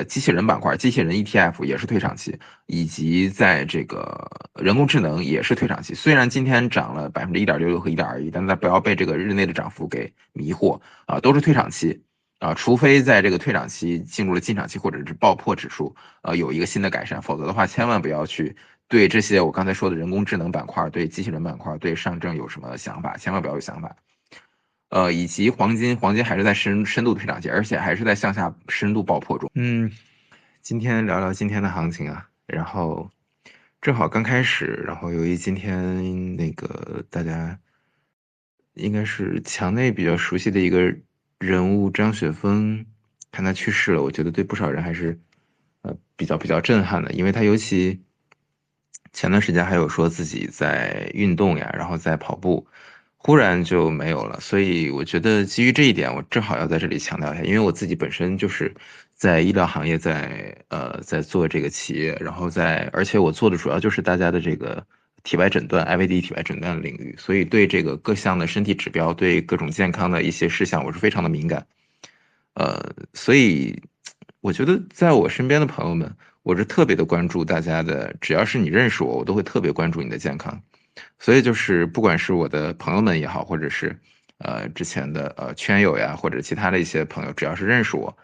机器人板块、机器人 ETF 也是退场期，以及在这个人工智能也是退场期。虽然今天涨了1.66%和1.21%，但大家不要被这个日内的涨幅给迷惑啊，都是退场期啊，除非在这个退场期进入了进场期或者是爆破指数有一个新的改善，否则的话千万不要去对这些我刚才说的人工智能板块、对机器人板块、对上证有什么想法，千万不要有想法。以及黄金还是在深度退场期，而且还是在向下深度爆破中。今天聊聊今天的行情啊，然后正好刚开始，然后由于今天那个大家应该是墙内比较熟悉的一个人物张雪峰，看他去世了，我觉得对不少人还是比较震撼的，因为他尤其前段时间还有说自己在运动呀，然后在跑步，忽然就没有了。所以我觉得基于这一点，我正好要在这里强调一下，因为我自己本身就是在医疗行业在做这个企业，然后而且我做的主要就是大家的这个体外诊断、IVD 体外诊断领域，所以对这个各项的身体指标、对各种健康的一些事项，我是非常的敏感。所以我觉得在我身边的朋友们，我是特别的关注大家的，只要是你认识我，我都会特别关注你的健康。所以就是不管是我的朋友们也好，或者是之前的圈友呀，或者其他的一些朋友，只要是认识我，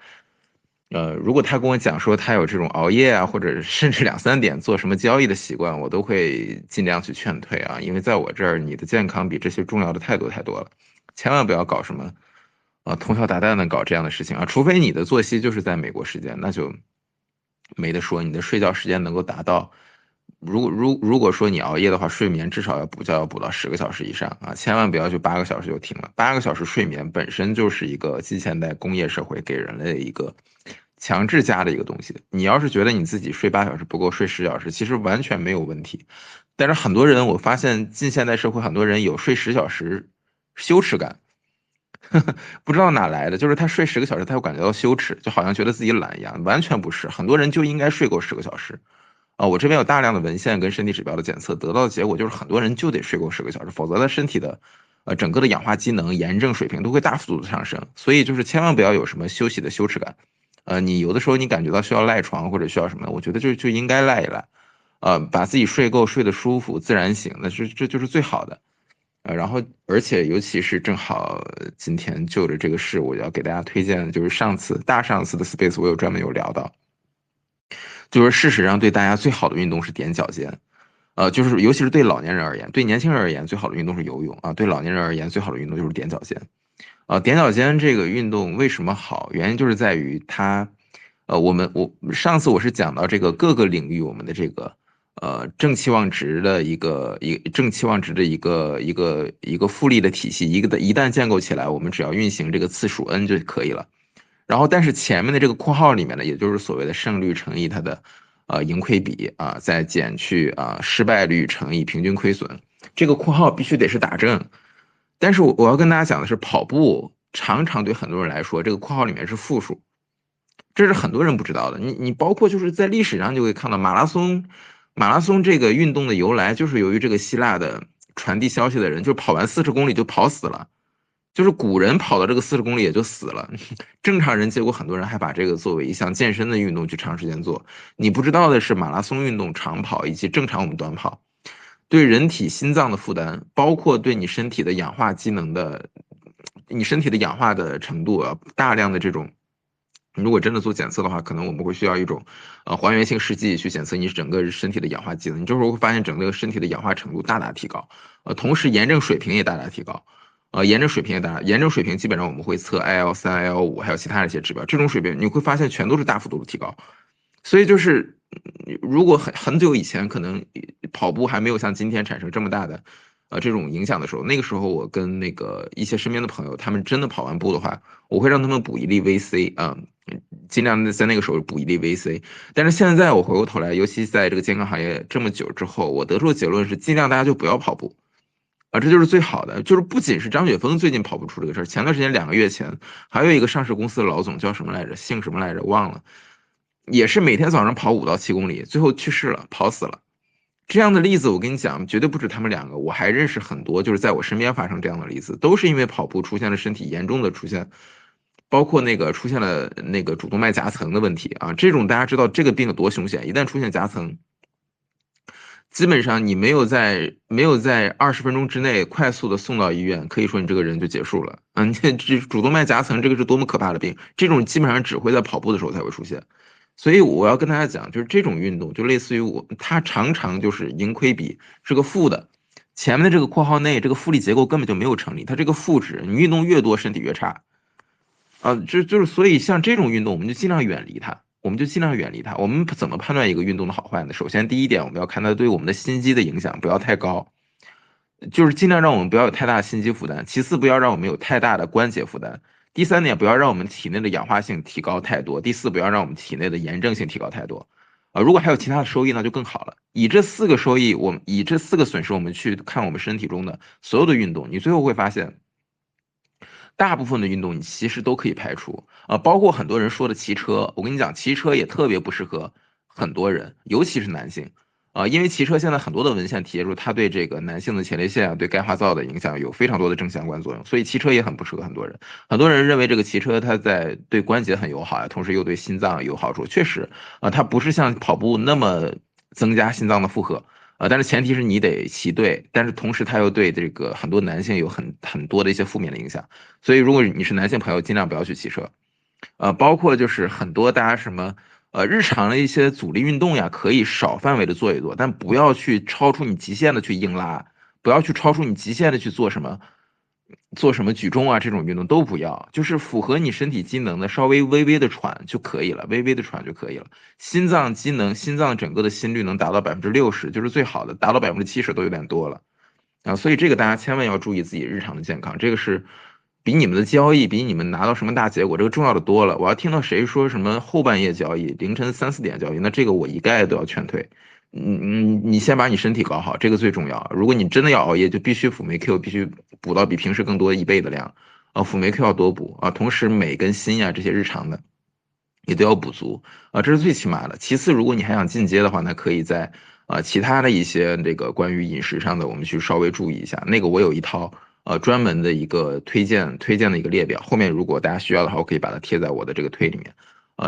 如果他跟我讲说他有这种熬夜啊，或者甚至2、3点做什么交易的习惯，我都会尽量去劝退啊，因为在我这儿，你的健康比这些重要的太多太多了，千万不要搞什么通宵达旦的搞这样的事情啊，除非你的作息就是在美国时间，那就没得说，你的睡觉时间能够达到。如果说你熬夜的话，睡眠至少要补觉要补到10个小时以上啊，千万不要就8个小时就停了。8个小时睡眠本身就是一个近现代工业社会给人类的一个强制加的一个东西。你要是觉得你自己睡8小时不够，睡10小时，其实完全没有问题。但是很多人，我发现近现代社会很多人有睡10小时羞耻感，不知道哪来的，就是他睡10个小时，他会感觉到羞耻，就好像觉得自己懒一样，完全不是。很多人就应该睡够10个小时。我这边有大量的文献跟身体指标的检测，得到的结果就是很多人就得睡够10个小时，否则他身体的整个的氧化机能、炎症水平都会大幅度的上升。所以就是千万不要有什么休息的羞耻感。你有的时候你感觉到需要赖床或者需要什么，我觉得就应该赖一赖。把自己睡够、睡得舒服、自然醒，这就是最好的。然后而且尤其是正好今天就着这个事，我要给大家推荐，就是大上次的 Space 我专门有聊到，就是事实上对大家最好的运动是踮脚尖。就是尤其是对老年人而言，对年轻人而言最好的运动是游泳啊，对老年人而言最好的运动就是踮脚尖。踮脚尖这个运动为什么好？原因就是在于它，我上次我是讲到这个各个领域我们的这个正期望值的正期望值的一个复利的体系，一旦建构起来，我们只要运行这个次数 n 就可以了。然后但是前面的这个括号里面呢，也就是所谓的胜率乘以它的盈亏比啊，再减去失败率乘以平均亏损，这个括号必须得是打正。但是我要跟大家讲的是，跑步常常对很多人来说，这个括号里面是负数，这是很多人不知道的。你包括就是在历史上就会看到马拉松这个运动的由来，就是由于这个希腊的传递消息的人，就跑完40公里就跑死了。就是古人跑到这个40公里也就死了，正常人结果很多人还把这个作为一项健身的运动去长时间做。你不知道的是，马拉松运动、长跑以及正常我们短跑，对人体心脏的负担，包括对你身体的氧化机能的，你身体的氧化的程度啊，大量的这种。如果真的做检测的话，可能我们会需要一种，还原性试剂去检测你整个身体的氧化机能，你这时候会发现整个身体的氧化程度大大提高，同时炎症水平也大大提高。炎症水平基本上我们会测 IL3、IL5，还有其他的一些指标，这种水平你会发现全都是大幅度的提高。所以就是如果很久以前可能跑步还没有像今天产生这么大的这种影响的时候，那个时候我跟那个一些身边的朋友，他们真的跑完步的话，我会让他们补一粒 VC 啊，尽量在那个时候补一粒 VC。但是现在我回过头来，尤其在这个健康行业这么久之后，我得出的结论是，尽量大家就不要跑步。这就是最好的。就是不仅是张雪峰最近跑不出这个事儿，前段时间2个月前，还有一个上市公司的老总叫什么来着，姓什么来着，忘了，也是每天早上跑5到7公里，最后去世了，跑死了。这样的例子我跟你讲，绝对不止他们2个，我还认识很多，就是在我身边发生这样的例子，都是因为跑步出现了身体严重的出现包括那个出现了那个主动脉夹层的问题啊，这种大家知道这个病有多凶险，一旦出现夹层，基本上你没有在20分钟之内快速的送到医院，可以说你这个人就结束了啊！你这主动脉夹层这个是多么可怕的病，这种基本上只会在跑步的时候才会出现。所以我要跟大家讲，就是这种运动就类似于它常常就是盈亏比是个负的，前面的这个括号内这个复利结构根本就没有成立，它这个负值，你运动越多身体越差。啊，就是所以像这种运动，我们就尽量远离它，我们就尽量远离它。我们怎么判断一个运动的好坏呢？首先，第一点，我们要看它对我们的心肌的影响不要太高，就是尽量让我们不要有太大的心肌负担。其次，不要让我们有太大的关节负担。第三点，不要让我们体内的氧化性提高太多。第四，不要让我们体内的炎症性提高太多。啊，如果还有其他的收益，那就更好了。以这四个收益，以这四个损失，我们去看我们身体中的所有的运动，你最后会发现。大部分的运动你其实都可以排除啊，包括很多人说的骑车，我跟你讲，骑车也特别不适合很多人，尤其是男性啊，因为骑车现在很多的文献提出它对这个男性的前列腺啊，对钙化灶的影响有非常多的正相关作用，所以骑车也很不适合很多人。很多人认为这个骑车它在对关节很友好啊，同时又对心脏有好处，确实啊，它不是像跑步那么增加心脏的负荷。但是前提是你得骑对，但是同时它又对这个很多男性有很多的一些负面的影响。所以如果你是男性朋友，尽量不要去骑车。包括就是很多大家什么日常的一些阻力运动呀，可以少范围的做一做，但不要去超出你极限的去硬拉，不要去超出你极限的去做什么举重啊这种运动都不要，就是符合你身体机能的稍微微微的喘就可以了，微微的喘就可以了。心脏机能，心脏整个的心率能达到60%，就是最好的，达到70%都有点多了。啊，所以这个大家千万要注意自己日常的健康，这个是比你们的交易，比你们拿到什么大结果，这个重要的多了。我要听到谁说什么后半夜交易，凌晨3、4点交易，那这个我一概都要劝退。你先把你身体搞好，这个最重要。如果你真的要熬夜，就必须辅酶 Q 必须补到比平时更多1倍的量，辅酶 Q 要多补啊，同时镁跟锌呀这些日常的也都要补足啊，这是最起码的。其次，如果你还想进阶的话，那可以在其他的一些这个关于饮食上的，我们去稍微注意一下。那个我有一套专门的一个推荐的一个列表，后面如果大家需要的话，我可以把它贴在我的这个推里面。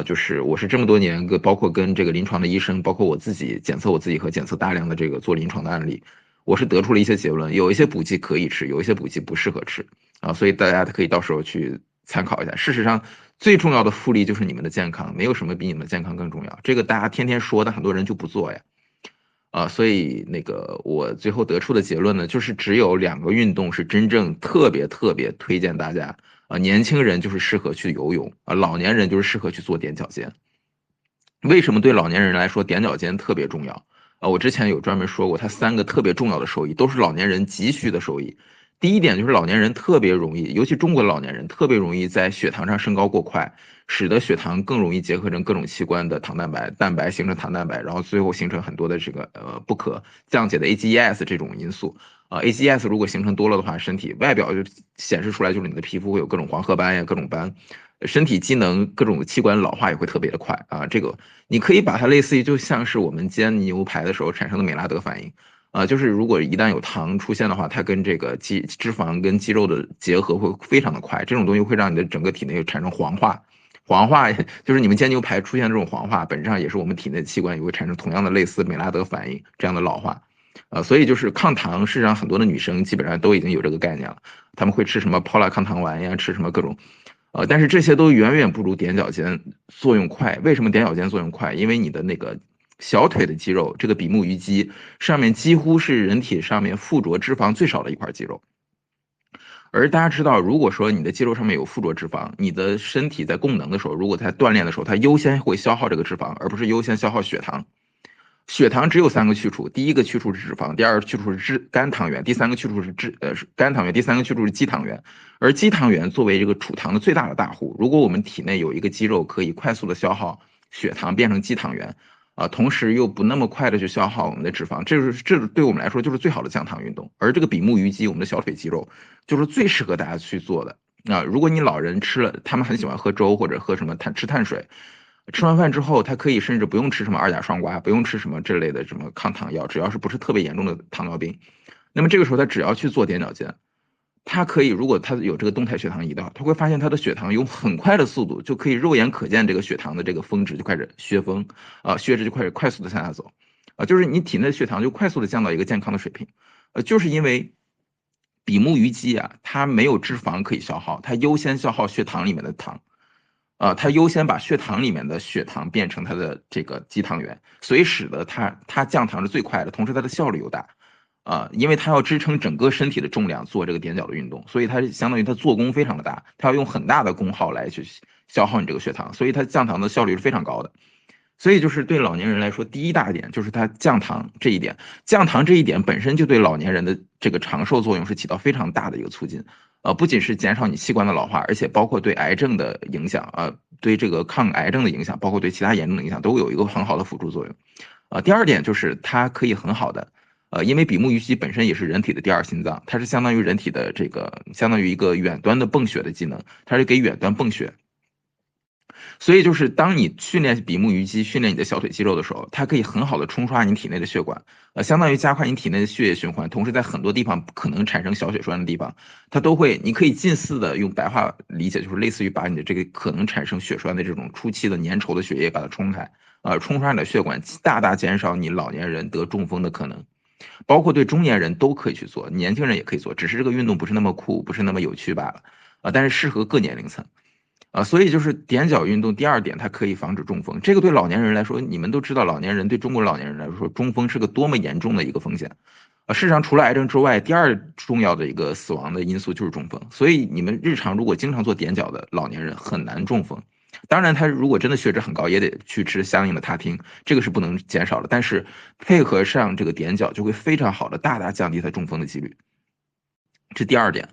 就是我是这么多年包括跟这个临床的医生，包括我自己检测我自己和检测大量的这个做临床的案例，我是得出了一些结论，有一些补剂可以吃，有一些补剂不适合吃啊，所以大家可以到时候去参考一下。事实上，最重要的复利就是你们的健康，没有什么比你们的健康更重要。这个大家天天说，但很多人就不做呀。所以那个我最后得出的结论呢，就是只有2个运动是真正特别特别推荐大家年轻人就是适合去游泳老年人就是适合去做踮脚尖。为什么对老年人来说踮脚尖特别重要我之前有专门说过，它3个特别重要的收益，都是老年人急需的收益。第一点就是老年人特别容易，尤其中国的老年人特别容易在血糖上升高过快，使得血糖更容易结合成各种器官的糖蛋白形成糖蛋白，然后最后形成很多的这个不可降解的 AGEs 这种因素AGEs 如果形成多了的话，身体外表就显示出来就是你的皮肤会有各种黄褐斑呀，各种斑。身体机能各种器官老化也会特别的快这个你可以把它类似于就像是我们煎牛排的时候产生的美拉德反应就是如果一旦有糖出现的话，它跟这个脂肪跟肌肉的结合会非常的快，这种东西会让你的整个体内产生黄化。黄化就是你们煎牛排出现这种黄化，本质上也是我们体内的器官也会产生同样的类似美拉德反应这样的老化。所以就是抗糖，事实上很多的女生基本上都已经有这个概念了，他们会吃什么 Pola 抗糖丸呀，吃什么各种但是这些都远远不如踮脚尖作用快。为什么踮脚尖作用快？因为你的那个小腿的肌肉，这个比目鱼肌上面几乎是人体上面附着脂肪最少的一块肌肉。而大家知道，如果说你的肌肉上面有附着脂肪，你的身体在供能的时候，如果在锻炼的时候，它优先会消耗这个脂肪，而不是优先消耗血糖。血糖只有3个去处，第一个去处是脂肪，第二个去处是肝糖原，第三个去处是肝糖原，第三个去处是肌糖原。而肌糖原作为这个储糖的最大的大户，如果我们体内有一个肌肉可以快速的消耗血糖变成肌糖原同时又不那么快的去消耗我们的脂肪，这对我们来说就是最好的降糖运动。而这个比目鱼肌，我们的小腿肌肉，就是最适合大家去做的如果你老人吃了，他们很喜欢喝粥或者喝什么吃碳水。吃完饭之后，他可以甚至不用吃什么二甲双胍，不用吃什么这类的什么抗糖药，只要是不是特别严重的糖尿病，那么这个时候他只要去做踮脚尖，它可以，如果它有这个动态血糖仪的话，它会发现它的血糖用很快的速度就可以肉眼可见这个血糖的这个峰值就开始削峰，血脂就开始快速的向下走，就是你体内的血糖就快速的降到一个健康的水平，就是因为比目鱼肌啊，它没有脂肪可以消耗，它优先消耗血糖里面的糖，它优先把血糖里面的血糖变成它的这个肌糖原，所以使得它降糖是最快的，同时它的效率又大。因为它要支撑整个身体的重量做这个踮脚的运动，所以它相当于它做工非常的大，它要用很大的功耗来去消耗你这个血糖，所以它降糖的效率是非常高的。所以就是对老年人来说，第一大点就是它降糖这一点，降糖这一点本身就对老年人的这个长寿作用是起到非常大的一个促进。不仅是减少你器官的老化，而且包括对癌症的影响，对这个抗癌症的影响，包括对其他炎症的影响，都有一个很好的辅助作用。第二点就是它可以很好的，因为比目鱼肌本身也是人体的第二心脏，它是相当于人体的这个相当于一个远端的泵血的机能，它是给远端泵血。所以就是当你训练比目鱼肌、训练你的小腿肌肉的时候，它可以很好的冲刷你体内的血管，相当于加快你体内的血液循环，同时在很多地方可能产生小血栓的地方，它都会，你可以近似的用白话理解，就是类似于把你的这个可能产生血栓的这种初期的粘稠的血液把它冲开，冲刷你的血管，大大减少你老年人得中风的可能。包括对中年人都可以去做，年轻人也可以做，只是这个运动不是那么酷，不是那么有趣罢了，但是适合各年龄层。所以就是踮脚运动，第二点它可以防止中风。这个对老年人来说，你们都知道，老年人对中国老年人来说，中风是个多么严重的一个风险。事实上，除了癌症之外，第二重要的一个死亡的因素就是中风。所以你们日常如果经常做踮脚的老年人很难中风。当然，他如果真的血脂很高，也得去吃相应的他汀，这个是不能减少的。但是配合上这个踮脚，就会非常好的大大降低他中风的几率。这第二点。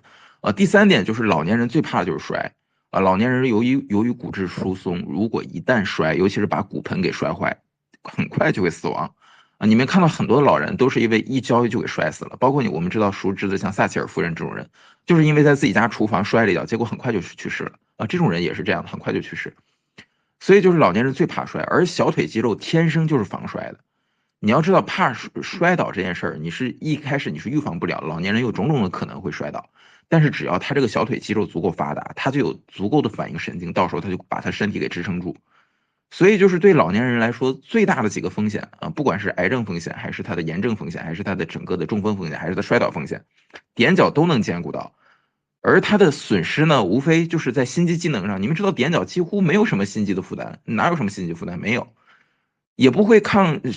第三点就是老年人最怕的就是摔。老年人由于骨质疏松，如果一旦摔，尤其是把骨盆给摔坏，很快就会死亡。你们看到很多老人都是因为一跤就给摔死了，包括我们知道熟知的像撒切尔夫人这种人，就是因为在自己家厨房摔了一跤，结果很快就去世了。这种人也是这样的，很快就去世。所以就是老年人最怕摔，而小腿肌肉天生就是防摔的。你要知道，怕摔倒这件事儿，你是一开始你是预防不了，老年人有种种的可能会摔倒，但是只要他这个小腿肌肉足够发达，他就有足够的反应神经，到时候他就把他身体给支撑住。所以就是对老年人来说，最大的几个风险不管是癌症风险，还是他的炎症风险，还是他的整个的中风风险，还是他摔倒风险，踮脚都能兼顾到。而它的损失呢，无非就是在心肌机能上。你们知道，踮脚几乎没有什么心肌的负担，哪有什么心肌负担？没有。也不会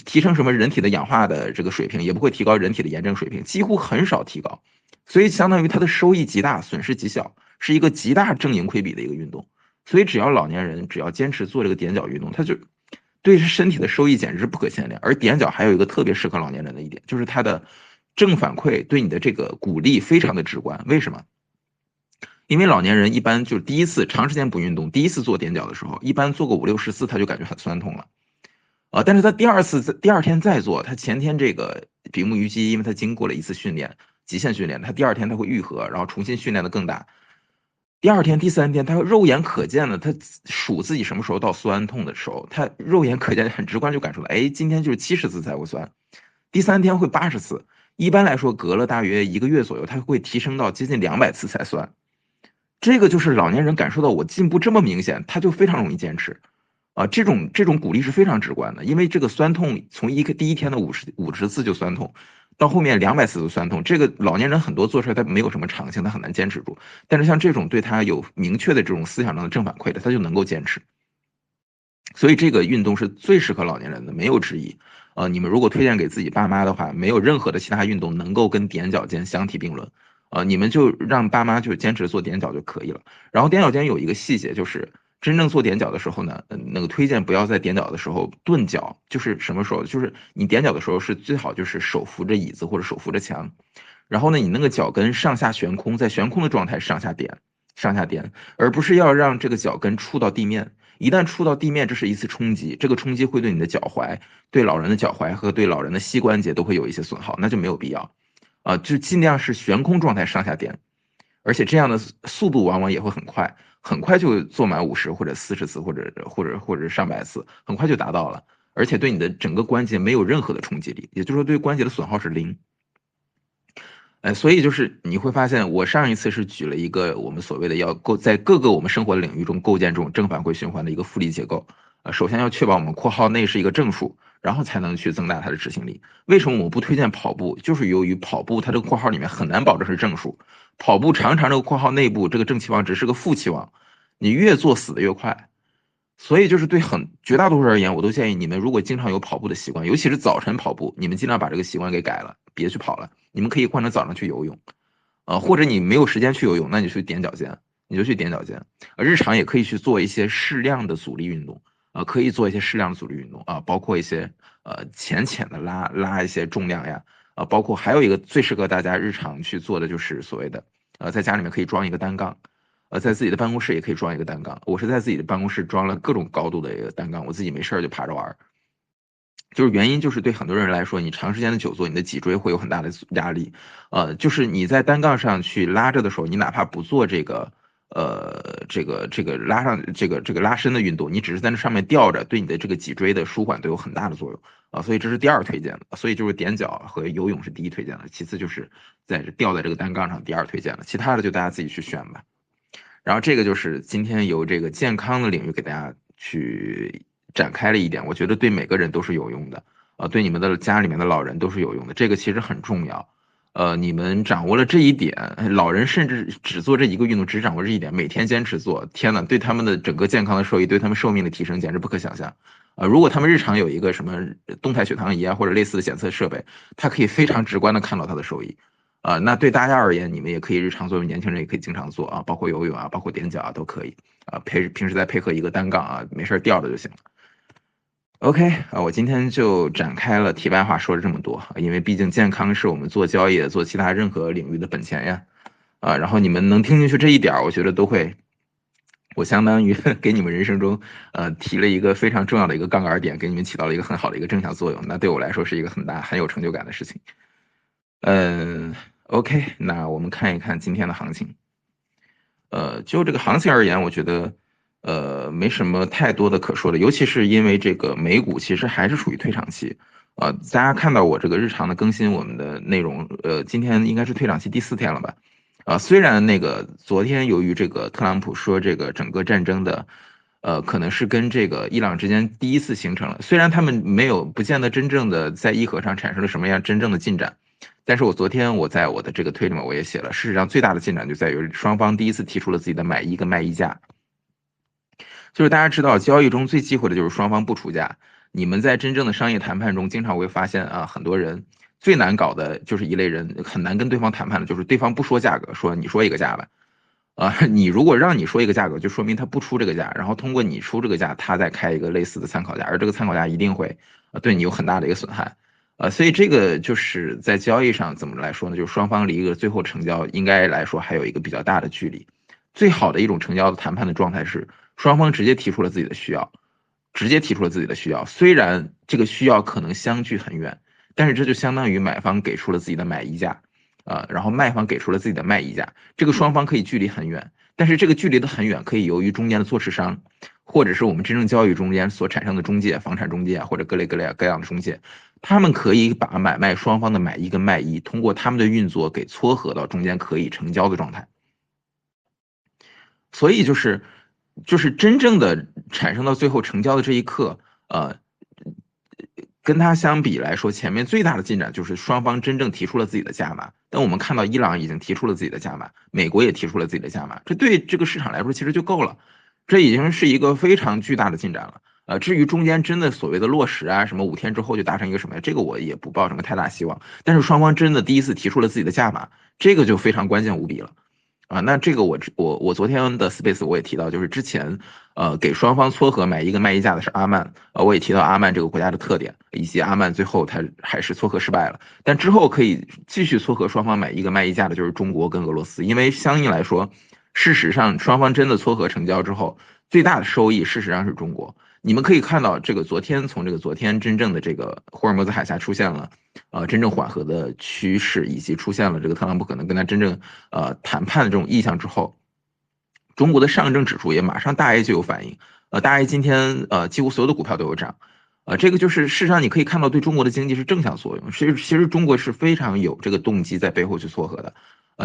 提升什么人体的氧化的这个水平，也不会提高人体的炎症水平，几乎很少提高，所以相当于它的收益极大，损失极小，是一个极大正盈亏比的一个运动。所以只要老年人只要坚持做这个踮脚运动，他就对身体的收益简直不可限量。而踮脚还有一个特别适合老年人的一点，就是它的正反馈对你的这个鼓励非常的直观。为什么？因为老年人一般就是第一次长时间不运动，第一次做踮脚的时候，一般做个5、6、10次他就感觉很酸痛了。但是他第二天再做，他前天这个比目鱼肌，因为他经过了一次训练，极限训练，他第二天他会愈合，然后重新训练的更大。第二天、第三天，他肉眼可见的，他数自己什么时候到酸痛的时候，他肉眼可见很直观就感受到，哎，今天就是70次才会酸，第三天会80次，一般来说隔了大约1个月左右，他会提升到接近200次才酸。这个就是老年人感受到我进步这么明显，他就非常容易坚持。这种鼓励是非常直观的，因为这个酸痛从第一天的50次就酸痛，到后面200次的酸痛，这个老年人很多做出来他没有什么长性，他很难坚持住。但是像这种对他有明确的这种思想上的正反馈的，他就能够坚持。所以这个运动是最适合老年人的，没有之一。你们如果推荐给自己爸妈的话，没有任何的其他运动能够跟踮脚尖相提并论。你们就让爸妈就坚持做踮脚就可以了。然后踮脚尖有一个细节，就是真正做踮脚的时候呢，那个推荐不要在踮脚的时候顿脚，就是什么时候？就是你踮脚的时候是最好就是手扶着椅子或者手扶着墙，然后呢，你那个脚跟上下悬空，在悬空的状态上下颠，而不是要让这个脚跟触到地面。一旦触到地面，这是一次冲击，这个冲击会对你的脚踝、对老人的脚踝和对老人的膝关节都会有一些损耗，那就没有必要。就尽量是悬空状态上下颠，而且这样的速度往往也会很快，很快就做满50或者40次，或者上百次，很快就达到了，而且对你的整个关节没有任何的冲击力，也就是说对关节的损耗是零。所以就是你会发现，我上一次是举了一个我们所谓的要在各个我们生活领域中构建这种正反馈循环的一个复利结构。首先要确保我们括号内是一个正数，然后才能去增大它的执行力。为什么我不推荐跑步？就是由于跑步它这个括号里面很难保证是正数，跑步常常这个括号内部这个正期望值是个负期望，你越做死的越快。所以就是对绝大多数而言，我都建议你们如果经常有跑步的习惯，尤其是早晨跑步，你们尽量把这个习惯给改了，别去跑了。你们可以换成早上去游泳，或者你没有时间去游泳，那你去踮脚尖，你就去踮脚尖。日常也可以去做一些适量的阻力运动，可以做一些适量的阻力运动啊，包括一些浅浅的拉一些重量呀，包括还有一个最适合大家日常去做的就是所谓的在家里面可以装一个单杠。在自己的办公室也可以装一个单杠。我是在自己的办公室装了各种高度的一个单杠，我自己没事就爬着玩。就是原因就是对很多人来说，你长时间的久坐，你的脊椎会有很大的压力。就是你在单杠上去拉着的时候，你哪怕不做这个拉上这个拉伸的运动，你只是在那上面吊着，对你的这个脊椎的舒缓都有很大的作用所以这是第二推荐的。所以就是踮脚和游泳是第一推荐的，其次就是吊在这个单杠上第二推荐的，其他的就大家自己去选吧。然后这个就是今天由这个健康的领域给大家去展开了一点，我觉得对每个人都是有用的，对你们的家里面的老人都是有用的，这个其实很重要。你们掌握了这一点，老人甚至只做这一个运动，只掌握这一点，每天坚持做，天呐，对他们的整个健康的受益，对他们寿命的提升简直不可想象。如果他们日常有一个什么动态血糖仪啊或者类似的检测设备，它可以非常直观的看到它的收益。那对大家而言，你们也可以日常作为年轻人也可以经常做包括游泳包括踮脚都可以平时再配合一个单杠没事吊着就行了。OK 我今天就展开了题外话说了这么多因为毕竟健康是我们做交易做其他任何领域的本钱呀然后你们能听进去这一点我觉得都会，我相当于给你们人生中提了一个非常重要的一个杠杆点，给你们起到了一个很好的一个正向作用，那对我来说是一个很有成就感的事情。OK，那我们看一看今天的行情。就这个行情而言，我觉得没什么太多的可说的，尤其是因为这个美股其实还是处于退场期。大家看到我这个日常的更新，我们的内容，今天应该是退场期第4天了吧？虽然那个昨天由于这个特朗普说这个整个战争的，可能是跟这个伊朗之间第一次形成了，虽然他们不见得真正的在议和上产生了什么样真正的进展。但是我昨天在我的这个推里面我也写了，事实上最大的进展就在于双方第一次提出了自己的买一跟卖一价。就是大家知道，交易中最忌讳的就是双方不出价。你们在真正的商业谈判中，经常会发现很多人最难搞的就是一类人，很难跟对方谈判的，就是对方不说价格，说你说一个价吧。你如果让你说一个价格，就说明他不出这个价，然后通过你出这个价，他再开一个类似的参考价，而这个参考价一定会对你有很大的一个损害。所以这个就是在交易上怎么来说呢？就是双方离一个最后成交应该来说还有一个比较大的距离。最好的一种成交的谈判的状态是双方直接提出了自己的需要，直接提出了自己的需要，虽然这个需要可能相距很远，但是这就相当于买方给出了自己的买一价，然后卖方给出了自己的卖一价，这个双方可以距离很远，但是这个距离的很远可以由于中间的做市商，或者是我们真正交易中间所产生的中介、房产中介或者各类各样的中介。他们可以把买卖双方的买一跟卖一通过他们的运作给撮合到中间可以成交的状态，所以就是真正的产生到最后成交的这一刻，跟它相比来说，前面最大的进展就是双方真正提出了自己的价码。但我们看到伊朗已经提出了自己的价码，美国也提出了自己的价码，这对这个市场来说其实就够了，这已经是一个非常巨大的进展了。至于中间真的所谓的落实什么5天之后就达成一个什么，这个我也不抱什么太大希望。但是双方真的第一次提出了自己的价码，这个就非常关键无比了。那这个我昨天的 Space 我也提到，就是之前给双方撮合买一个卖一价的是阿曼，我也提到阿曼这个国家的特点，以及阿曼最后他还是撮合失败了，但之后可以继续撮合双方买一个卖一价的就是中国跟俄罗斯，因为相应来说，事实上双方真的撮合成交之后，最大的收益事实上是中国。你们可以看到，这个从这个昨天真正的这个霍尔木兹海峡出现了真正缓和的趋势，以及出现了这个特朗普可能跟他真正谈判的这种意向之后，中国的上证指数也马上大 A 就有反应。大 A 今天几乎所有的股票都有涨。这个就是事实上你可以看到对中国的经济是正向作用，其实中国是非常有这个动机在背后去撮合的。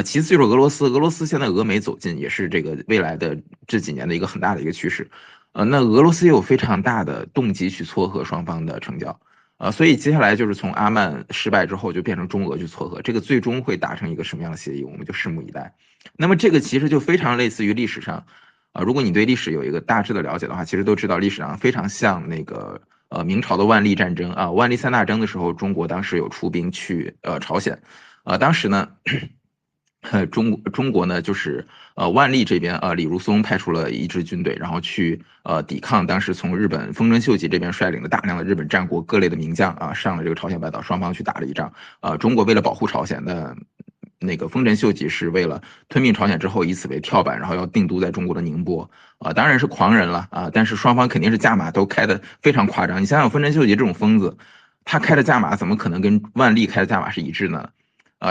其次就是俄罗斯，俄罗斯现在俄美走近也是这个未来的这几年的一个很大的一个趋势。那俄罗斯也有非常大的动机去撮合双方的成交。所以接下来就是从阿曼失败之后就变成中俄去撮合，这个最终会达成一个什么样的协议，我们就拭目以待。那么这个其实就非常类似于历史上，如果你对历史有一个大致的了解的话，其实都知道历史上非常像那个明朝的万历战争啊，万历三大征的时候，中国当时有出兵去朝鲜，当时呢。中国呢，就是万历这边李如松派出了一支军队，然后去抵抗当时从日本丰臣秀吉这边率领的大量的日本战国各类的名将啊，上了这个朝鲜半岛，双方去打了一仗。中国为了保护朝鲜的。那个丰臣秀吉是为了吞并朝鲜之后，以此为跳板，然后要定都在中国的宁波当然是狂人了但是双方肯定是价码都开的非常夸张。你想想丰臣秀吉这种疯子，他开的价码怎么可能跟万历开的价码是一致呢？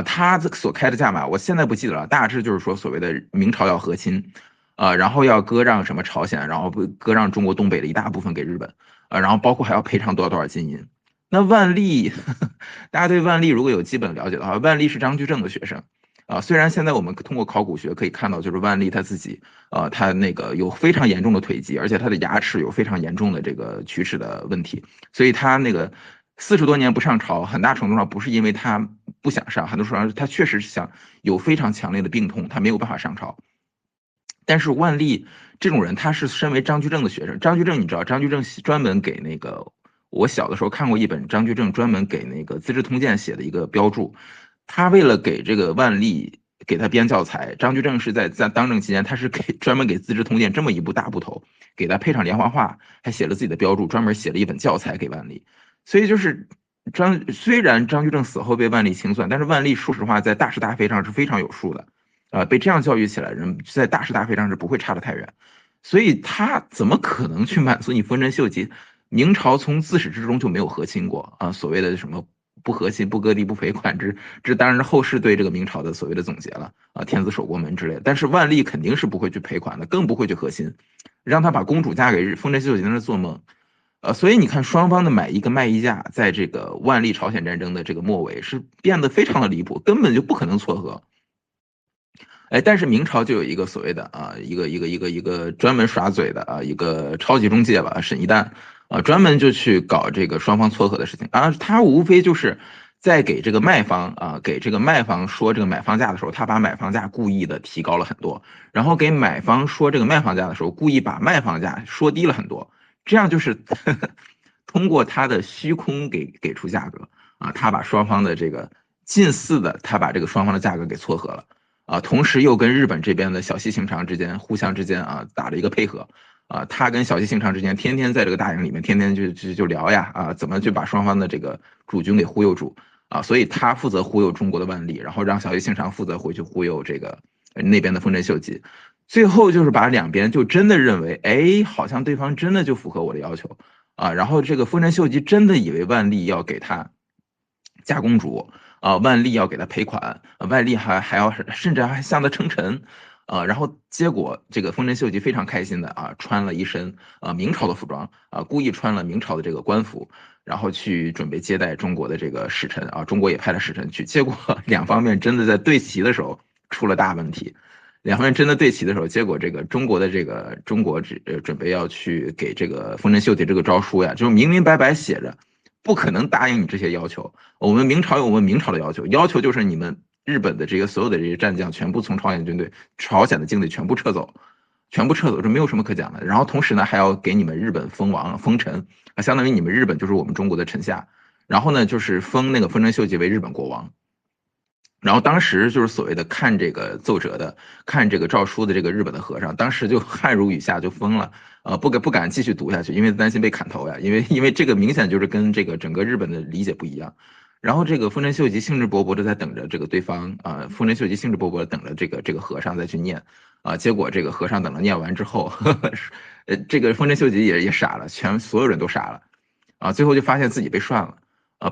他所开的价码，我现在不记得了，大致就是说所谓的明朝要和亲，然后要割让什么朝鲜，然后割让中国东北的一大部分给日本，然后包括还要赔偿多少多少金银。那万历，大家对万历如果有基本了解的话，万历是张居正的学生。虽然现在我们通过考古学可以看到，就是万历他自己，他那个有非常严重的腿疾，而且他的牙齿有非常严重的这个龋齿的问题，所以他那个40多年不上朝，很大程度上不是因为他不想上，很多时候他确实是想有非常强烈的病痛，他没有办法上朝。但是万历这种人，他是身为张居正的学生。张居正你知道，张居正专门给那个我小的时候看过一本张居正专门给那个《资治通鉴》写的一个标注。他为了给这个万历给他编教材，张居正是在当政期间，他是专门给《资治通鉴》这么一部大部头，给他配上连环画，还写了自己的标注，专门写了一本教材给万历。所以就是虽然张居正死后被万历清算，但是万历说实话在大是大非上是非常有数的。被这样教育起来，人在大是大非上是不会差得太远，所以他怎么可能去满足你丰臣秀吉？明朝从自始至终就没有和亲过所谓的什么不和亲、不割地、不赔款，这当然是后世对这个明朝的所谓的总结了天子守国门之类的。但是万历肯定是不会去赔款的，更不会去和亲，让他把公主嫁给丰臣秀吉那是做梦。所以你看双方的买一个卖一价，在这个万历朝鲜战争的这个末尾是变得非常的离谱，根本就不可能撮合。但是明朝就有一个所谓的一个专门耍嘴的一个超级中介吧，沈一旦专门就去搞这个双方撮合的事情他无非就是在给这个卖方给这个卖方说这个买方价的时候，他把买方价故意的提高了很多，然后给买方说这个卖方价的时候，故意把卖方价说低了很多，这样就是通过他的虚空给出价格他把双方的这个近似的，他把这个双方的价格给撮合了。同时又跟日本这边的小西行长之间互相之间打了一个配合他跟小西行长之间天天在这个大营里面天天就聊呀怎么就把双方的这个主君给忽悠住所以他负责忽悠中国的万历，然后让小西行长负责回去忽悠这个那边的丰臣秀吉，最后就是把两边就真的认为，哎，好像对方真的就符合我的要求然后这个丰臣秀吉真的以为万历要给他嫁公主。万历要给他赔款，万历还要甚至还向他称臣，然后结果这个丰臣秀吉非常开心的穿了一身明朝的服装故意穿了明朝的这个官服，然后去准备接待中国的这个使臣中国也派了使臣去，结果两方面真的在对齐的时候出了大问题。两方面真的对齐的时候，结果这个中国的这个准备要去给这个丰臣秀吉这个诏书呀，就是明明白白写着，不可能答应你这些要求。我们明朝有我们明朝的要求，要求就是你们日本的这个所有的这些战将全部从朝鲜的境内全部撤走，全部撤走，这没有什么可讲的。然后同时呢，还要给你们日本封王封臣相当于你们日本就是我们中国的臣下。然后呢，就是封那个丰臣秀吉为日本国王。然后当时就是所谓的看这个奏折的、看这个诏书的这个日本的和尚，当时就汗如雨下，就疯了，不敢继续读下去，因为担心被砍头呀，因为这个明显就是跟这个整个日本的理解不一样。然后这个丰臣秀吉兴致勃勃的在等着这个对方丰臣秀吉兴致勃勃的等着这个和尚再去念结果这个和尚等了念完之后，这个丰臣秀吉也傻了，所有人都傻了最后就发现自己被涮了。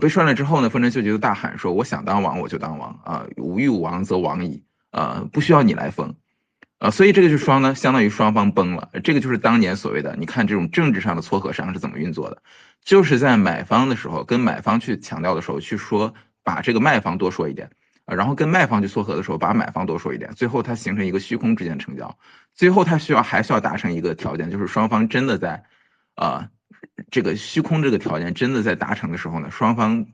被涮了之后呢，丰臣秀吉就大喊说："我想当王我就当王吾欲王则王矣不需要你来封所以这个就相当于双方崩了。这个就是当年所谓的，你看这种政治上的撮合商是怎么运作的。就是在买方的时候跟买方去强调的时候去说，把这个卖方多说一点，然后跟卖方去撮合的时候把买方多说一点，最后它形成一个虚空之间成交，最后它还需要达成一个条件，就是双方真的在，这个虚空这个条件真的在达成的时候呢，双方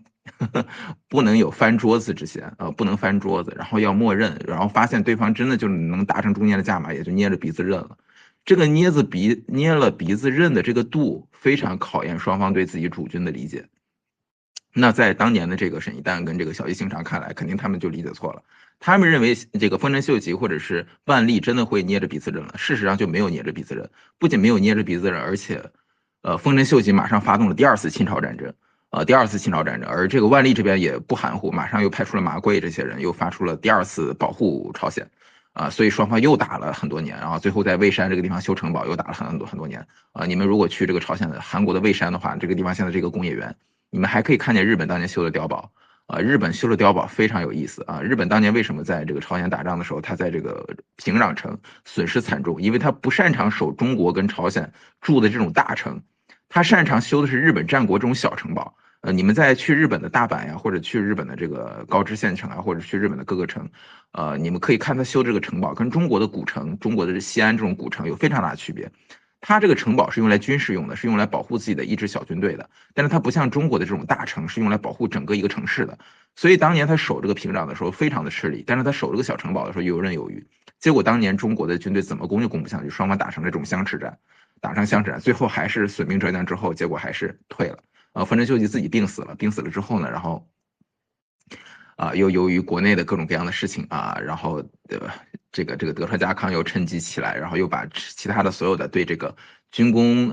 不能有翻桌子之嫌，不能翻桌子，然后要默认，然后发现对方真的就能达成中间的价码，也就捏着鼻子认了。这个捏了鼻子认的这个度，非常考验双方对自己主君的理解。那在当年的这个沈一旦跟这个小西行长看来，肯定他们就理解错了。他们认为这个丰臣秀吉或者是万历真的会捏着鼻子认了，事实上就没有捏着鼻子认，不仅没有捏着鼻子认，而且，丰臣秀吉马上发动了第二次侵朝战争，第二次侵朝战争，而这个万历这边也不含糊，马上又派出了麻贵这些人，又发出了第二次保护朝鲜，所以双方又打了很多年，然后最后在蔚山这个地方修城堡，又打了很多年，你们如果去这个朝鲜的韩国的蔚山的话，这个地方现在这个工业园。你们还可以看见日本当年修的碉堡，日本修的碉堡非常有意思啊。日本当年为什么在这个朝鲜打仗的时候，他在这个平壤城损失惨重？因为他不擅长守中国跟朝鲜筑的这种大城，他擅长修的是日本战国这种小城堡。你们在去日本的大阪呀，或者去日本的这个高知县城啊，或者去日本的各个城，你们可以看他修这个城堡跟中国的古城、中国的西安这种古城有非常大的区别。它这个城堡是用来军事用的，是用来保护自己的一支小军队的，但是它不像中国的这种大城是用来保护整个一个城市的，所以当年他守这个平壤的时候非常的吃力，但是他守这个小城堡的时候游刃有余。结果当年中国的军队怎么攻就攻不下去，双方打成这种相持战，打成相持战，最后还是损兵折将之后，结果还是退了。丰臣秀吉自己病死了，病死了之后呢，然后又由于国内的各种各样的事情然后这个德川家康又趁机起来，然后又把其他的所有的对这个军功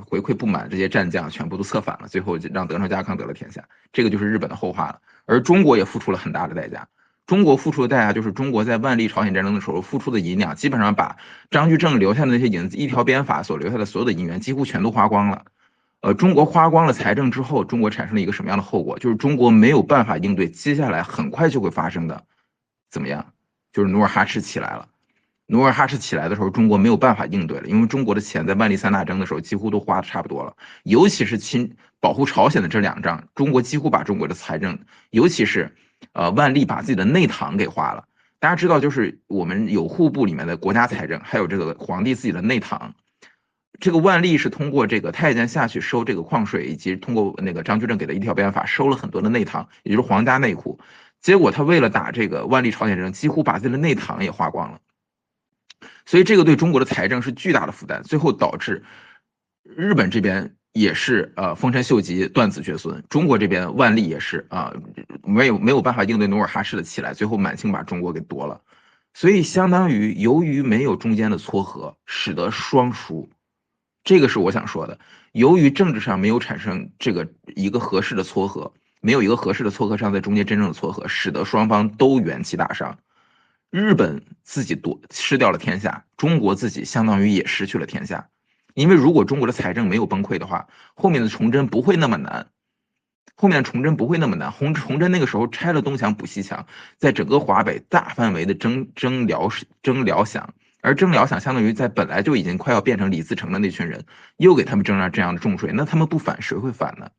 回馈不满这些战将全部都策反了，最后让德川家康得了天下。这个就是日本的后话了，而中国也付出了很大的代价。中国付出的代价就是中国在万历朝鲜战争的时候付出的银两，基本上把张居正留下的那些银子，一条鞭法所留下的所有的银元几乎全都花光了。中国花光了财政之后，中国产生了一个什么样的后果？就是中国没有办法应对接下来很快就会发生的，怎么样？就是努尔哈赤起来了。努尔哈赤起来的时候，中国没有办法应对了，因为中国的钱在万历三大征的时候几乎都花的差不多了，尤其是保护朝鲜的这2仗，中国几乎把中国的财政，尤其是万历把自己的内堂给花了。大家知道，就是我们有户部里面的国家财政，还有这个皇帝自己的内堂。这个万历是通过这个太监下去收这个矿税，以及通过那个张居正给的一条鞭法收了很多的内堂，也就是皇家内库。结果他为了打这个万历朝鲜战争，几乎把自己的内堂也花光了。所以这个对中国的财政是巨大的负担，最后导致日本这边也是丰臣秀吉断子绝孙，中国这边万历也是没有办法应对努尔哈赤的起来，最后满清把中国给夺了。所以相当于由于没有中间的撮合，使得双输。这个是我想说的。由于政治上没有产生这个一个合适的撮合，没有一个合适的撮合商在中间真正的撮合，使得双方都元气大伤。日本自己失掉了天下，中国自己相当于也失去了天下。因为如果中国的财政没有崩溃的话，后面的崇祯不会那么难。后面崇祯不会那么难，崇祯那个时候拆了东墙补西墙，在整个华北大范围的征辽饷，而征辽饷相当于在本来就已经快要变成李自成的那群人，又给他们征上这样的重税，那他们不反谁会反呢？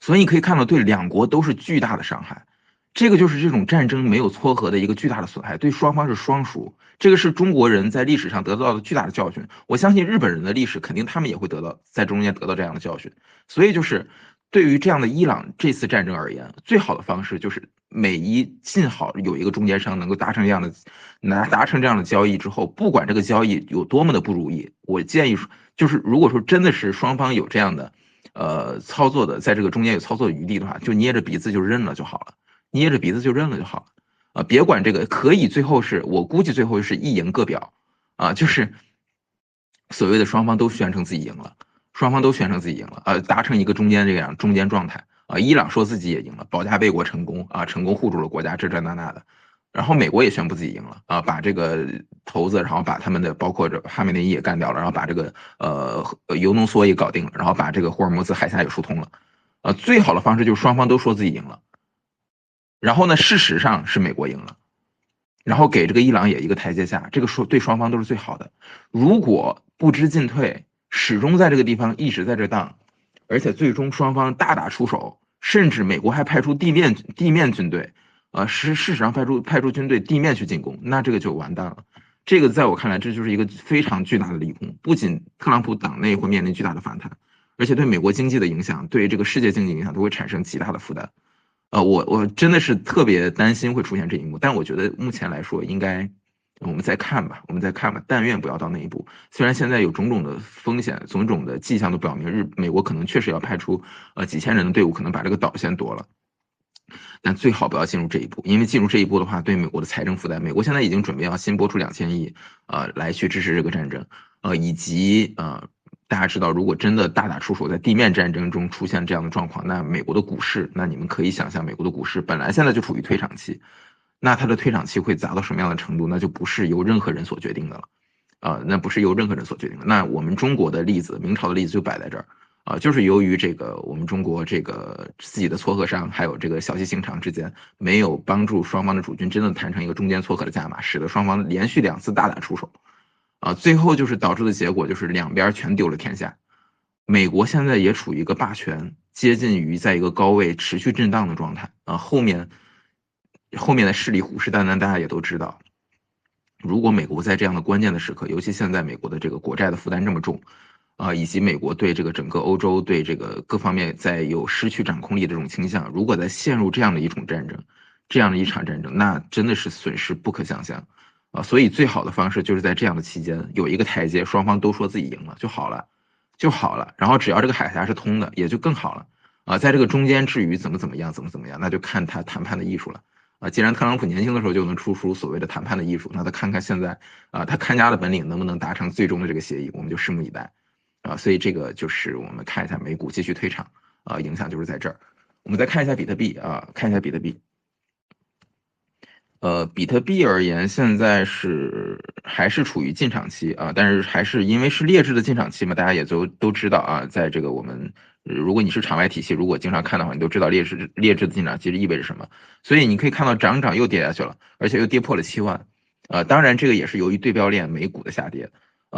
所以你可以看到，对两国都是巨大的伤害。这个就是这种战争没有撮合的一个巨大的损害，对双方是双输。这个是中国人在历史上得到的巨大的教训。我相信日本人的历史肯定他们也会在中间得到这样的教训。所以就是对于这样的伊朗这次战争而言，最好的方式就是尽好有一个中间商能够达成这样的交易之后，不管这个交易有多么的不如意，我建议就是如果说真的是双方有这样的操作的，在这个中间有操作余地的话，就捏着鼻子就认了就好了。捏着鼻子就认了就好了别管这个，可以最后我估计最后是一赢各表就是所谓的双方都宣称自己赢了，双方都宣称自己赢了达成一个中间中间状态伊朗说自己也赢了，保家卫国成功成功护住了国家这那的，然后美国也宣布自己赢了把这个头子，然后把他们的包括这哈梅内伊也干掉了，然后把这个尤农索也搞定了，然后把这个霍尔木兹海峡也疏通了最好的方式就是双方都说自己赢了。然后呢，事实上是美国赢了，然后给这个伊朗也一个台阶下，这个对双方都是最好的。如果不知进退，始终在这个地方一直在这荡，而且最终双方大打出手，甚至美国还派出地面军队，事实上派出军队地面去进攻，那这个就完蛋了。这个在我看来，这就是一个非常巨大的利空，不仅特朗普党内会面临巨大的反弹，而且对美国经济的影响，对这个世界经济影响都会产生极大的负担。我真的是特别担心会出现这一幕，但我觉得目前来说应该我们再看吧，但愿不要到那一步。虽然现在有种种的风险，种种的迹象都表明美国可能确实要派出几千人的队伍，可能把这个岛先夺了。但最好不要进入这一步，因为进入这一步的话，对美国的财政负担，美国现在已经准备要新拨出2000亿，来去支持这个战争，以及大家知道，如果真的大打出手，在地面战争中出现这样的状况，那美国的股市，那你们可以想象，美国的股市本来现在就处于退场期，那它的退场期会砸到什么样的程度，那就不是由任何人所决定的了，那不是由任何人所决定的。那我们中国的例子，明朝的例子就摆在这儿。就是由于这个我们中国这个自己的撮合商，还有这个小西行长之间没有帮助双方的主君真的谈成一个中间撮合的价码，使得双方连续2次大打出手，最后就是导致的结果就是两边全丢了天下。美国现在也处于一个霸权接近于在一个高位持续震荡的状态后面的势力虎视眈眈，大家也都知道。如果美国在这样的关键的时刻，尤其现在美国的这个国债的负担这么重，以及美国对这个整个欧洲对这个各方面在有失去掌控力的这种倾向，如果再陷入这样的一种战争，这样的一场战争，那真的是损失不可想象所以最好的方式就是在这样的期间有一个台阶，双方都说自己赢了就好了，然后只要这个海峡是通的，也就更好了在这个中间至于怎么样，那就看他谈判的艺术了。既然特朗普年轻的时候就能出所谓的谈判的艺术，那他看看现在他看家的本领能不能达成最终的这个协议，我们就拭目以待所以这个就是我们看一下美股继续退场影响就是在这儿。我们再看一下比特币看一下比特币。比特币而言，现在还是处于进场期但是还是因为是劣质的进场期嘛，大家也都知道在这个我们如果你是场外体系，如果经常看的话，你都知道劣质的进场期意味着什么。所以你可以看到涨又跌下去了，而且又跌破了7万当然这个也是由于对标链美股的下跌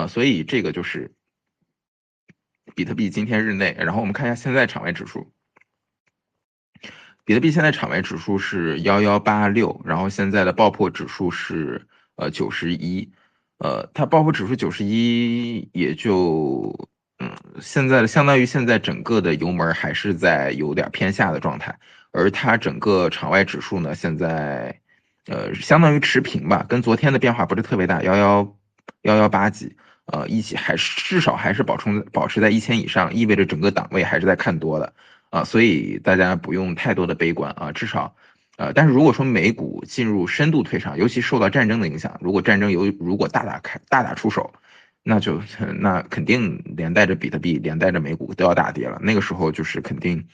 所以这个就是比特币今天日内，然后我们看一下现在场外指数。比特币现在场外指数是1186，然后现在的爆破指数是91，它爆破指数91也就现在相当于现在整个的油门还是在有点偏下的状态，而它整个场外指数呢现在相当于持平吧，跟昨天的变化不是特别大，118几，至少还是保持在1000以上，意味着整个档位还是在看多的。所以大家不用太多的悲观至少，但是如果说美股进入深度退场，尤其受到战争的影响，如果战争如果大打出手，那肯定连带着比特币，连带着美股都要大跌了。那个时候就是肯定，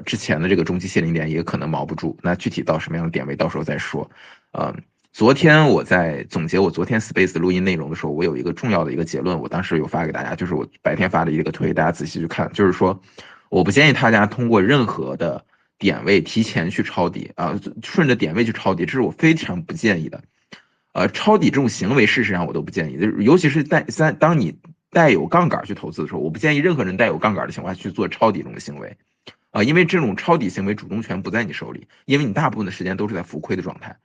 之前的这个中期限零点也可能锚不住。那具体到什么样的点位，到时候再说。昨天我在总结我昨天 Space 录音内容的时候，我有一个重要的一个结论，我当时有发给大家，就是我白天发的一个推，大家仔细去看，就是说。我不建议大家通过任何的点位提前去抄底顺着点位去抄底，这是我非常不建议的。抄底这种行为，事实上我都不建议，尤其是当你带有杠杆去投资的时候，我不建议任何人带有杠杆的情况下去做抄底这种行为因为这种抄底行为主动权不在你手里，因为你大部分的时间都是在浮亏的状态。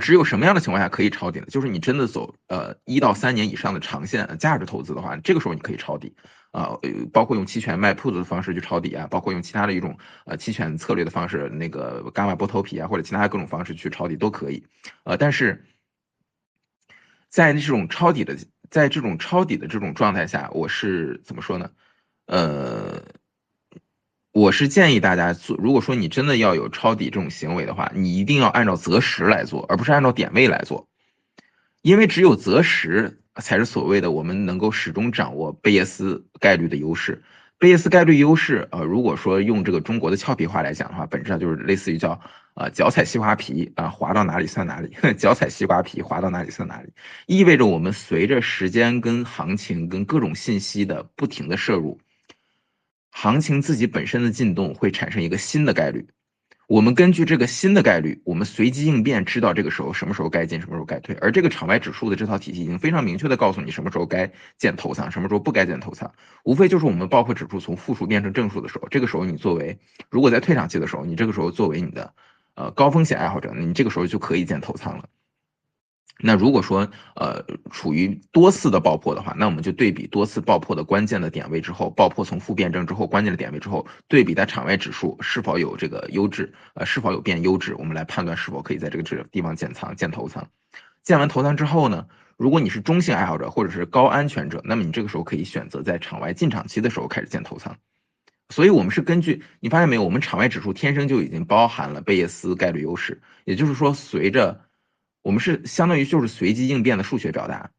只有什么样的情况下可以抄底呢？就是你真的走1到3年以上的长线价值投资的话，这个时候你可以抄底包括用期权卖 put 的方式去抄底包括用其他的一种期权策略的方式，那个伽马波头皮或者其他各种方式去抄底都可以但是在这种抄底的这种状态下，我是怎么说呢？我是建议大家做，如果说你真的要有抄底这种行为的话，你一定要按照择时来做，而不是按照点位来做，因为只有择时才是所谓的我们能够始终掌握贝叶斯概率的优势。贝叶斯概率优势如果说用这个中国的俏皮话来讲的话，本质上就是类似于叫脚踩西瓜皮滑到哪里算哪里，脚踩西瓜皮滑到哪里算哪里，意味着我们随着时间跟行情跟各种信息的不停的摄入。行情自己本身的进动会产生一个新的概率，我们根据这个新的概率，我们随机应变，知道这个时候什么时候该进，什么时候该退。而这个场外指数的这套体系已经非常明确的告诉你什么时候该建头仓，什么时候不该建头仓。无非就是我们爆破指数从负数变成正数的时候，这个时候你作为如果在退场期的时候，你这个时候作为你的高风险爱好者，你这个时候就可以建头仓了。那如果说处于多次的爆破的话，那我们就对比多次爆破的关键的点位之后，爆破从负变正之后关键的点位之后，对比它场外指数是否有这个优质，是否有变优质，我们来判断是否可以在这个地方建仓、建头仓。建完头仓之后呢，如果你是中性爱好者或者是高安全者，那么你这个时候可以选择在场外进场期的时候开始建头仓。所以我们是根据你发现没有，我们场外指数天生就已经包含了贝叶斯概率优势，也就是说，随着我们是相当于就是随机应变的数学表达，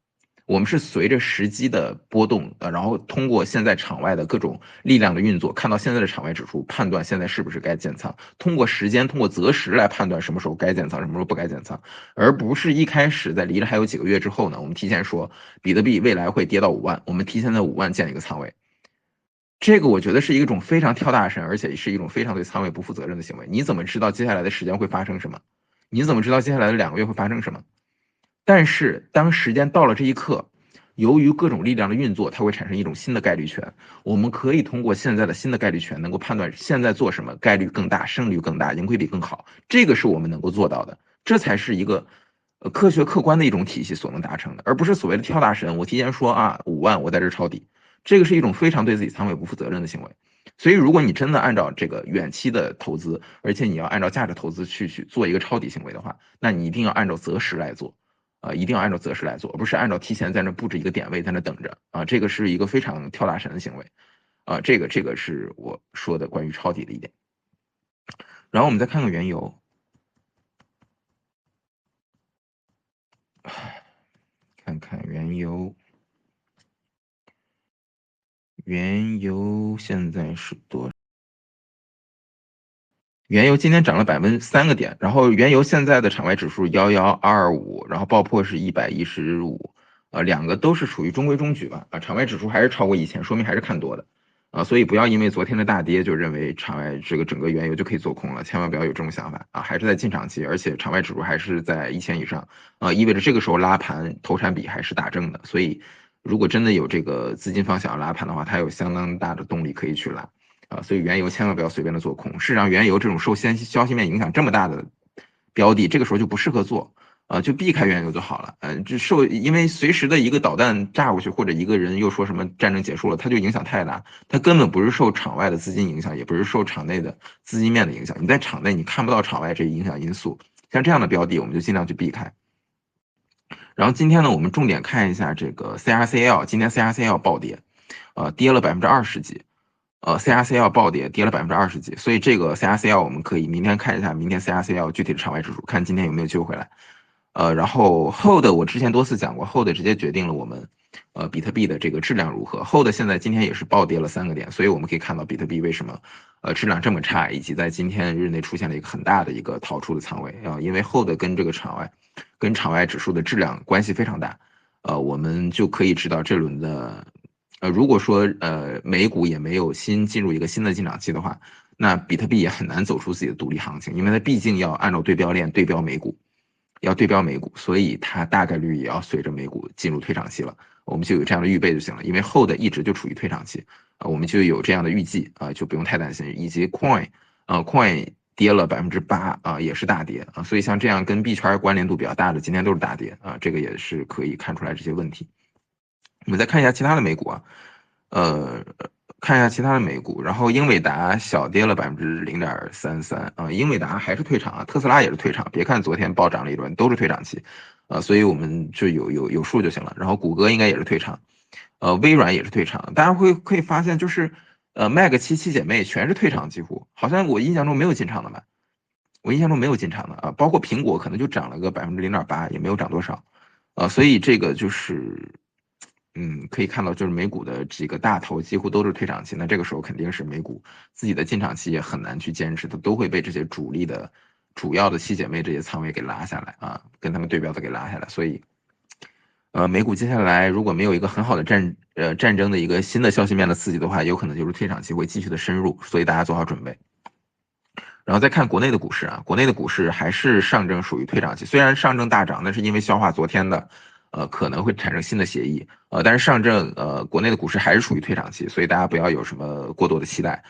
我们是随着时机的波动，然后通过现在场外的各种力量的运作，看到现在的场外指数，判断现在是不是该建仓，通过时间，通过择时来判断什么时候该建仓，什么时候不该建仓，而不是一开始在离着还有几个月之后呢，我们提前说比特币未来会跌到5万，我们提前在5万建一个仓位。这个我觉得是一种非常跳大神，而且是一种非常对仓位不负责任的行为。你怎么知道接下来的时间会发生什么？你怎么知道接下来的2个月会发生什么？但是当时间到了这一刻，由于各种力量的运作，它会产生一种新的概率权。我们可以通过现在的新的概率权，能够判断现在做什么概率更大、胜率更大、盈亏比更好。这个是我们能够做到的，这才是一个科学客观的一种体系所能达成的，而不是所谓的跳大神。我提前说啊5万，我在这抄底。这个是一种非常对自己仓位不负责任的行为。所以，如果你真的按照这个远期的投资，而且你要按照价值投资去做一个抄底行为的话，那你一定要按照择时来做，一定要按照择时来做，而不是按照提前在那布置一个点位在那等着啊，这个是一个非常跳大神的行为啊，这个是我说的关于抄底的一点。然后我们再看看原油，看看原油。原油现在是多少？原油今天涨了3个点，然后原油现在的场外指数1125，然后爆破是115，两个都是属于中规中矩吧，场外指数还是超过1000，说明还是看多的，所以不要因为昨天的大跌就认为场外这个整个原油就可以做空了，千万不要有这种想法啊，还是在进场期，而且场外指数还是在1000以上，意味着这个时候拉盘投产比还是打正的，所以如果真的有这个资金方想要拉盘的话，它有相当大的动力可以去拉。所以原油千万不要随便的做空。事实上，原油这种受消息面影响这么大的标的，这个时候就不适合做，就避开原油就好了。因为随时的一个导弹炸过去，或者一个人又说什么战争结束了，它就影响太大。它根本不是受场外的资金影响，也不是受场内的资金面的影响。你在场内你看不到场外这影响因素，像这样的标的，我们就尽量去避开。然后今天呢，我们重点看一下这个 CRCL，今天 CRCL 暴跌，跌了20%几。CRCL 暴跌，跌了20%几，所以这个 CRCL 我们可以明天看一下，明天 CRCL 具体的场外指数，看今天有没有救回来。然后 Hold 我之前多次讲过，Hold 直接决定了我们比特币的这个质量如何。Hold 现在今天也是暴跌了3个点，所以我们可以看到比特币为什么质量这么差，以及在今天日内出现了一个很大的一个逃出的仓位啊，因为 Hold 跟这个场外指数的质量关系非常大，我们就可以知道这轮的。如果说美股也没有进入一个新的进场期的话，那比特币也很难走出自己的独立行情，因为它毕竟要按照对标链对标美股，要对标美股，所以它大概率也要随着美股进入退场期了。我们就有这样的预备就行了，因为后的一直就处于退场期，我们就有这样的预计就不用太担心。以及 Coin 跌了8%也是大跌所以像这样跟币圈关联度比较大的，今天都是大跌这个也是可以看出来这些问题。我们再看一下其他的美股看一下其他的美股，然后英伟达小跌了0.33%英伟达还是退场特斯拉也是退场，别看昨天暴涨了一轮，都是退场期所以我们就有数就行了。然后谷歌应该也是退场，微软也是退场，大家可以发现就是Mag 七姐妹全是退场，几乎好像我印象中没有进场的吧？我印象中没有进场的包括苹果可能就涨了个0.8%，也没有涨多少所以这个就是。可以看到，就是美股的几个大头几乎都是退场期，那这个时候肯定是美股自己的进场期也很难去坚持，它都会被这些主要的七姐妹这些仓位给拉下来跟他们对标的给拉下来，所以，美股接下来如果没有一个很好的战争的一个新的消息面的刺激的话，有可能就是退场期会继续的深入，所以大家做好准备。然后再看国内的股市啊，国内的股市还是上证属于退场期，虽然上证大涨，那是因为消化昨天的可能会产生新的协议，但是上证国内的股市还是属于退场期，所以大家不要有什么过多的期待。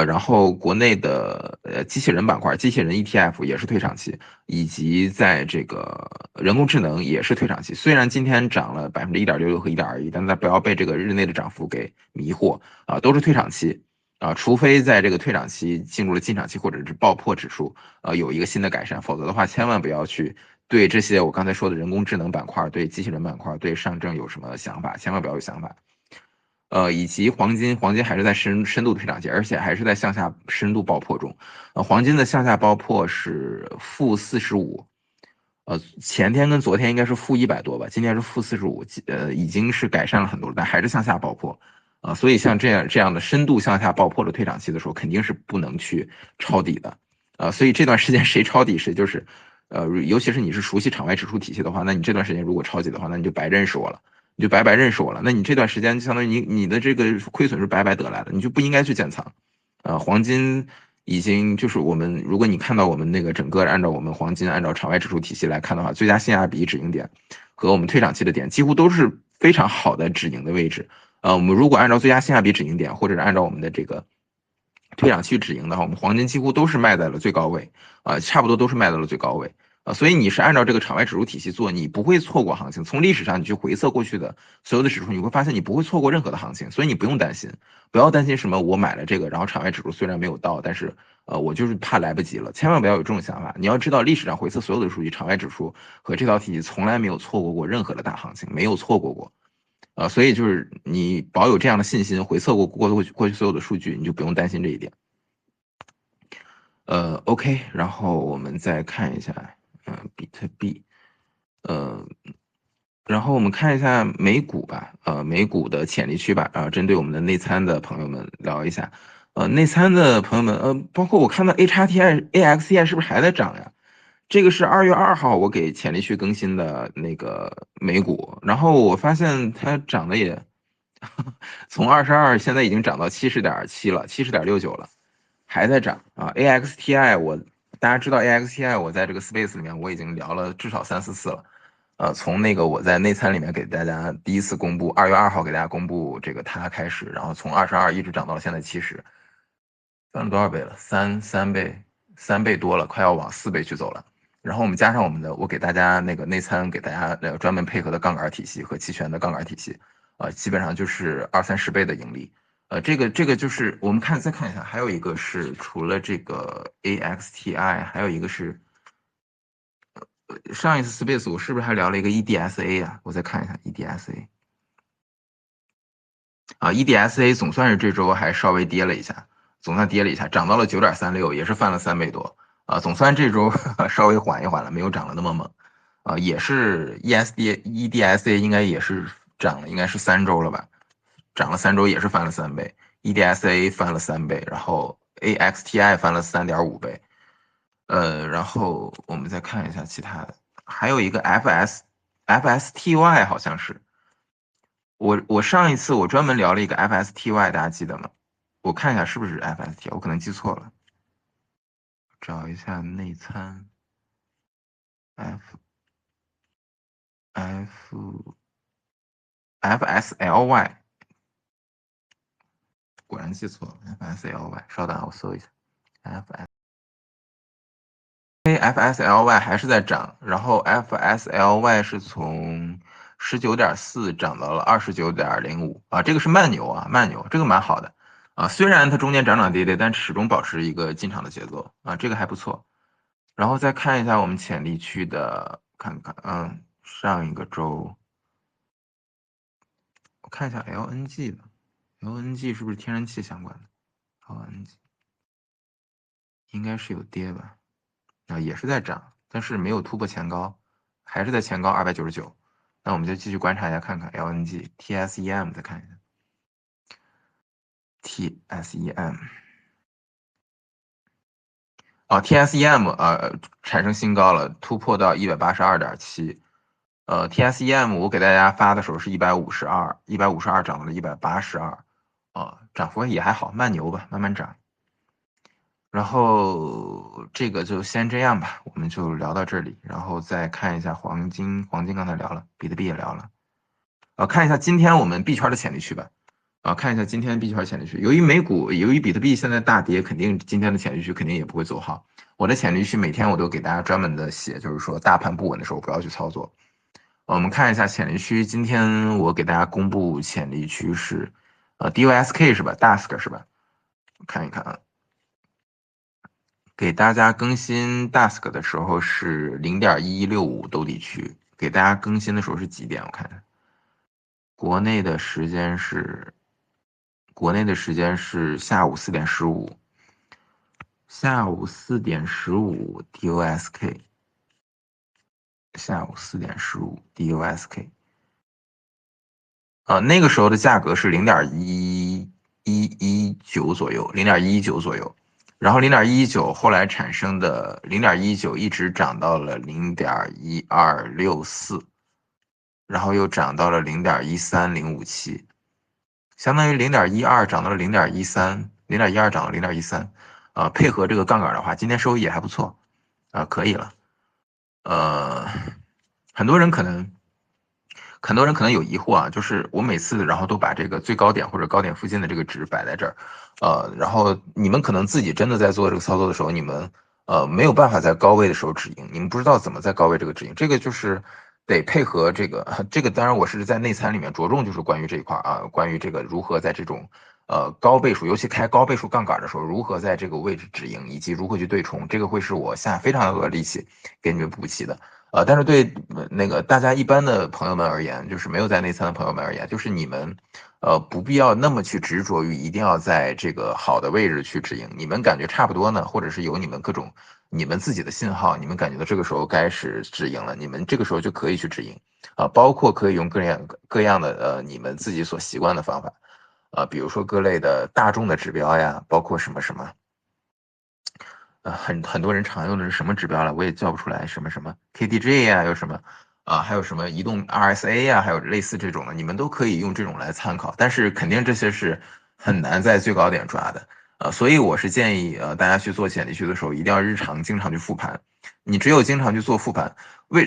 然后国内的机器人板块，机器人 ETF 也是退场期，以及在这个人工智能也是退场期。虽然今天涨了1.66%和1.21%，但大家不要被这个日内的涨幅给迷惑都是退场期除非在这个退场期进入了进场期或者是爆破指数有一个新的改善，否则的话千万不要去对这些我刚才说的人工智能板块、对机器人板块、对上证有什么想法，千万不要有想法。以及黄金，黄金还是在深度退场期，而且还是在向下深度爆破中。黄金的向下爆破是-45，前天跟昨天应该是-100多吧，今天是-45，已经是改善了很多了，但还是向下爆破。所以像这样的深度向下爆破的退场期的时候，肯定是不能去抄底的。所以这段时间谁抄底谁就是，尤其是你是熟悉场外指数体系的话，那你这段时间如果抄底的话，那你就白认识我了。你就白白认识我了。那你这段时间相当于你的这个亏损是白白得来的，你就不应该去建仓。黄金已经就是如果你看到我们那个整个按照我们黄金按照场外指数体系来看的话，最佳性价比止盈点和我们退场期的点几乎都是非常好的止盈的位置。我们如果按照最佳性价比止盈点，或者是按照我们的这个退场期止盈的话，我们黄金几乎都是卖在了最高位，差不多都是卖到了最高位。所以你是按照这个场外指数体系做，你不会错过行情。从历史上你去回测过去的所有的指数，你会发现你不会错过任何的行情，所以你不用担心，不要担心什么我买了这个，然后场外指数虽然没有到，但是我就是怕来不及了，千万不要有这种想法。你要知道历史上回测所有的数据，场外指数和这套体系从来没有错过过任何的大行情，没有错过过。所以就是你保有这样的信心，回测过去所有的数据，你就不用担心这一点。OK，然后我们再看一下，比特币，然后我们看一下美股吧，美股的潜力区吧，针对我们的内参的朋友们聊一下，内参的朋友们，包括我看到 AXTI 是不是还在涨呀？这个是2月2号我给潜力区更新的那个美股，然后我发现它涨的也从22现在已经涨到70.7了，70.69了，还在涨啊！AXTI 大家知道 AXTI 我在这个 Space 里面我已经聊了至少3、4次了，从那个我在内参里面给大家第一次公布2月2号给大家公布这个它开始，然后从22一直涨到了现在70，翻了多少倍了？三倍，3倍多了，快要往4倍去走了。然后我们加上我给大家那个内参给大家专门配合的杠杆体系和期权的杠杆体系，基本上就是20-30倍的盈利。这个就是我们再看一下，还有一个是除了这个 AXTI，还有一个是上一次 Space 我是不是还聊了一个 EDSA 啊？我再看一下 EDSA。EDSA 总算是这周还稍微跌了一下，涨到了9.36，也是翻了3倍多总算这周稍微缓一缓了，没有涨了那么猛也是 EDSA 应该也是涨了，应该是3周了吧，涨了3周也是翻了3倍，EDSA 翻了3倍，然后 AXTI 翻了3.5倍，然后我们再看一下其他的，还有一个 FSTY 好像是。我上一次我专门聊了一个 FSTY，大家记得吗？我看一下是不是 FSTY，我可能记错了，找一下内参 FSLY，果然记错了 FSLY，稍等啊，我搜一下 FSLY 还是在涨，然后 FSLY 是从19.4涨到了29.05这个是慢牛慢牛，这个蛮好的虽然它中间涨涨跌跌，但始终保持一个进场的节奏这个还不错。然后再看一下我们潜力区的，看看上一个周我看一下 LNG 的 LNG 是不是天然气相关的 LNG 应该是有跌吧也是在涨，但是没有突破前高，还是在前高299。那我们就继续观察一下，看看 LNG TSEM 再看一下 TSEM TSEM 产生新高了，突破到182.7。TSEM 我给大家发的时候是152涨到了182涨幅也还好，慢牛吧，慢慢涨。然后这个就先这样吧，我们就聊到这里，然后再看一下黄金，黄金刚才聊了，比特币也聊了，看一下今天我们币圈的潜力区吧。看一下今天币圈潜力区。由于美股，由于比特币现在大跌，肯定今天的潜力区肯定也不会走好。我的潜力区每天我都给大家专门的写，就是说大盘不稳的时候不要去操作。我们看一下潜力区，今天我给大家公布潜力区是DOSK 是吧？DASK 是吧？看一看啊，给大家更新 DASK 的时候是0.1165兜底区，给大家更新的时候是几点？我看国内的时间是下午4:15，下午4:15 DOSK，下午4:15 DOSK，那个时候的价格是0.1119左右，0.119左右，然后0.119后来产生的0.119一直涨到了0.1264，然后又涨到了0.13057，相当于0.12涨到了0.13，0.12涨到0.13，配合这个杠杆的话，今天收益也还不错，可以了。很多人可能有疑惑啊，就是我每次然后都把这个最高点或者高点附近的这个值摆在这儿，然后你们可能自己真的在做这个操作的时候，你们没有办法在高位的时候止盈，你们不知道怎么在高位这个止盈，这个就是得配合这个当然我是在内参里面着重就是关于这一块啊，关于这个如何在这种高倍数，尤其开高倍数杠杆的时候，如何在这个位置止盈，以及如何去对冲，这个会是我下非常多的力气给你们补齐的。但是对那个大家一般的朋友们而言，就是没有在内参的朋友们而言，就是你们，不必要那么去执着于一定要在这个好的位置去止盈。你们感觉差不多呢，或者是有你们各种你们自己的信号，你们感觉到这个时候该是止盈了，你们这个时候就可以去止盈包括可以用各样的你们自己所习惯的方法比如说各类的大众的指标呀，包括什么什么。很多人常用的是什么指标了？我也叫不出来，什么什么 KDJ 呀，有什么还有什么移动 RSA 呀，还有类似这种的，你们都可以用这种来参考。但是肯定这些是很难在最高点抓的所以我是建议大家去做潜力区的时候，一定要日常经常去复盘。你只有经常去做复盘，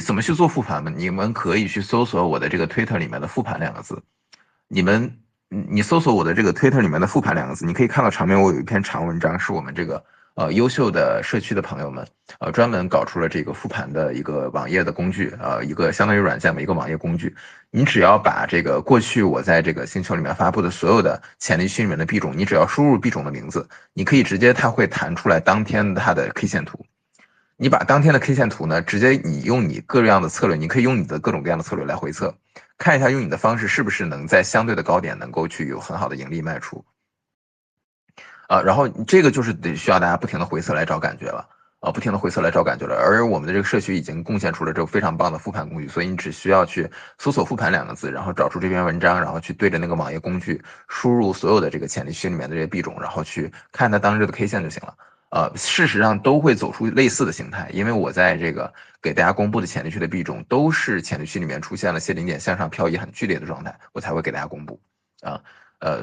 怎么去做复盘呢？你们可以去搜索我的这个推特里面的复盘两个字。你搜索我的这个推特里面的复盘两个字，你可以看到场面我有一篇长文章，是我们这个优秀的社区的朋友们专门搞出了这个复盘的一个网页的工具一个相当于软件的一个网页工具。你只要把这个过去我在这个星球里面发布的所有的潜力区里面的币种，你只要输入币种的名字，你可以直接它会弹出来当天它的 K 线图。你把当天的 K 线图呢，直接你用你各样的策略，你可以用你的各种各样的策略来回测，看一下用你的方式是不是能在相对的高点能够去有很好的盈利卖出然后这个就是得需要大家不停的回测来找感觉了不停的回测来找感觉了。而我们的这个社区已经贡献出了这个非常棒的复盘工具，所以你只需要去搜索"复盘"两个字，然后找出这篇文章，然后去对着那个网页工具输入所有的这个潜力区里面的这些币种，然后去看它当日的 K 线就行了。事实上都会走出类似的形态，因为我在这个给大家公布的潜力区的币种都是潜力区里面出现了谢顶点向上漂移很剧烈的状态，我才会给大家公布啊。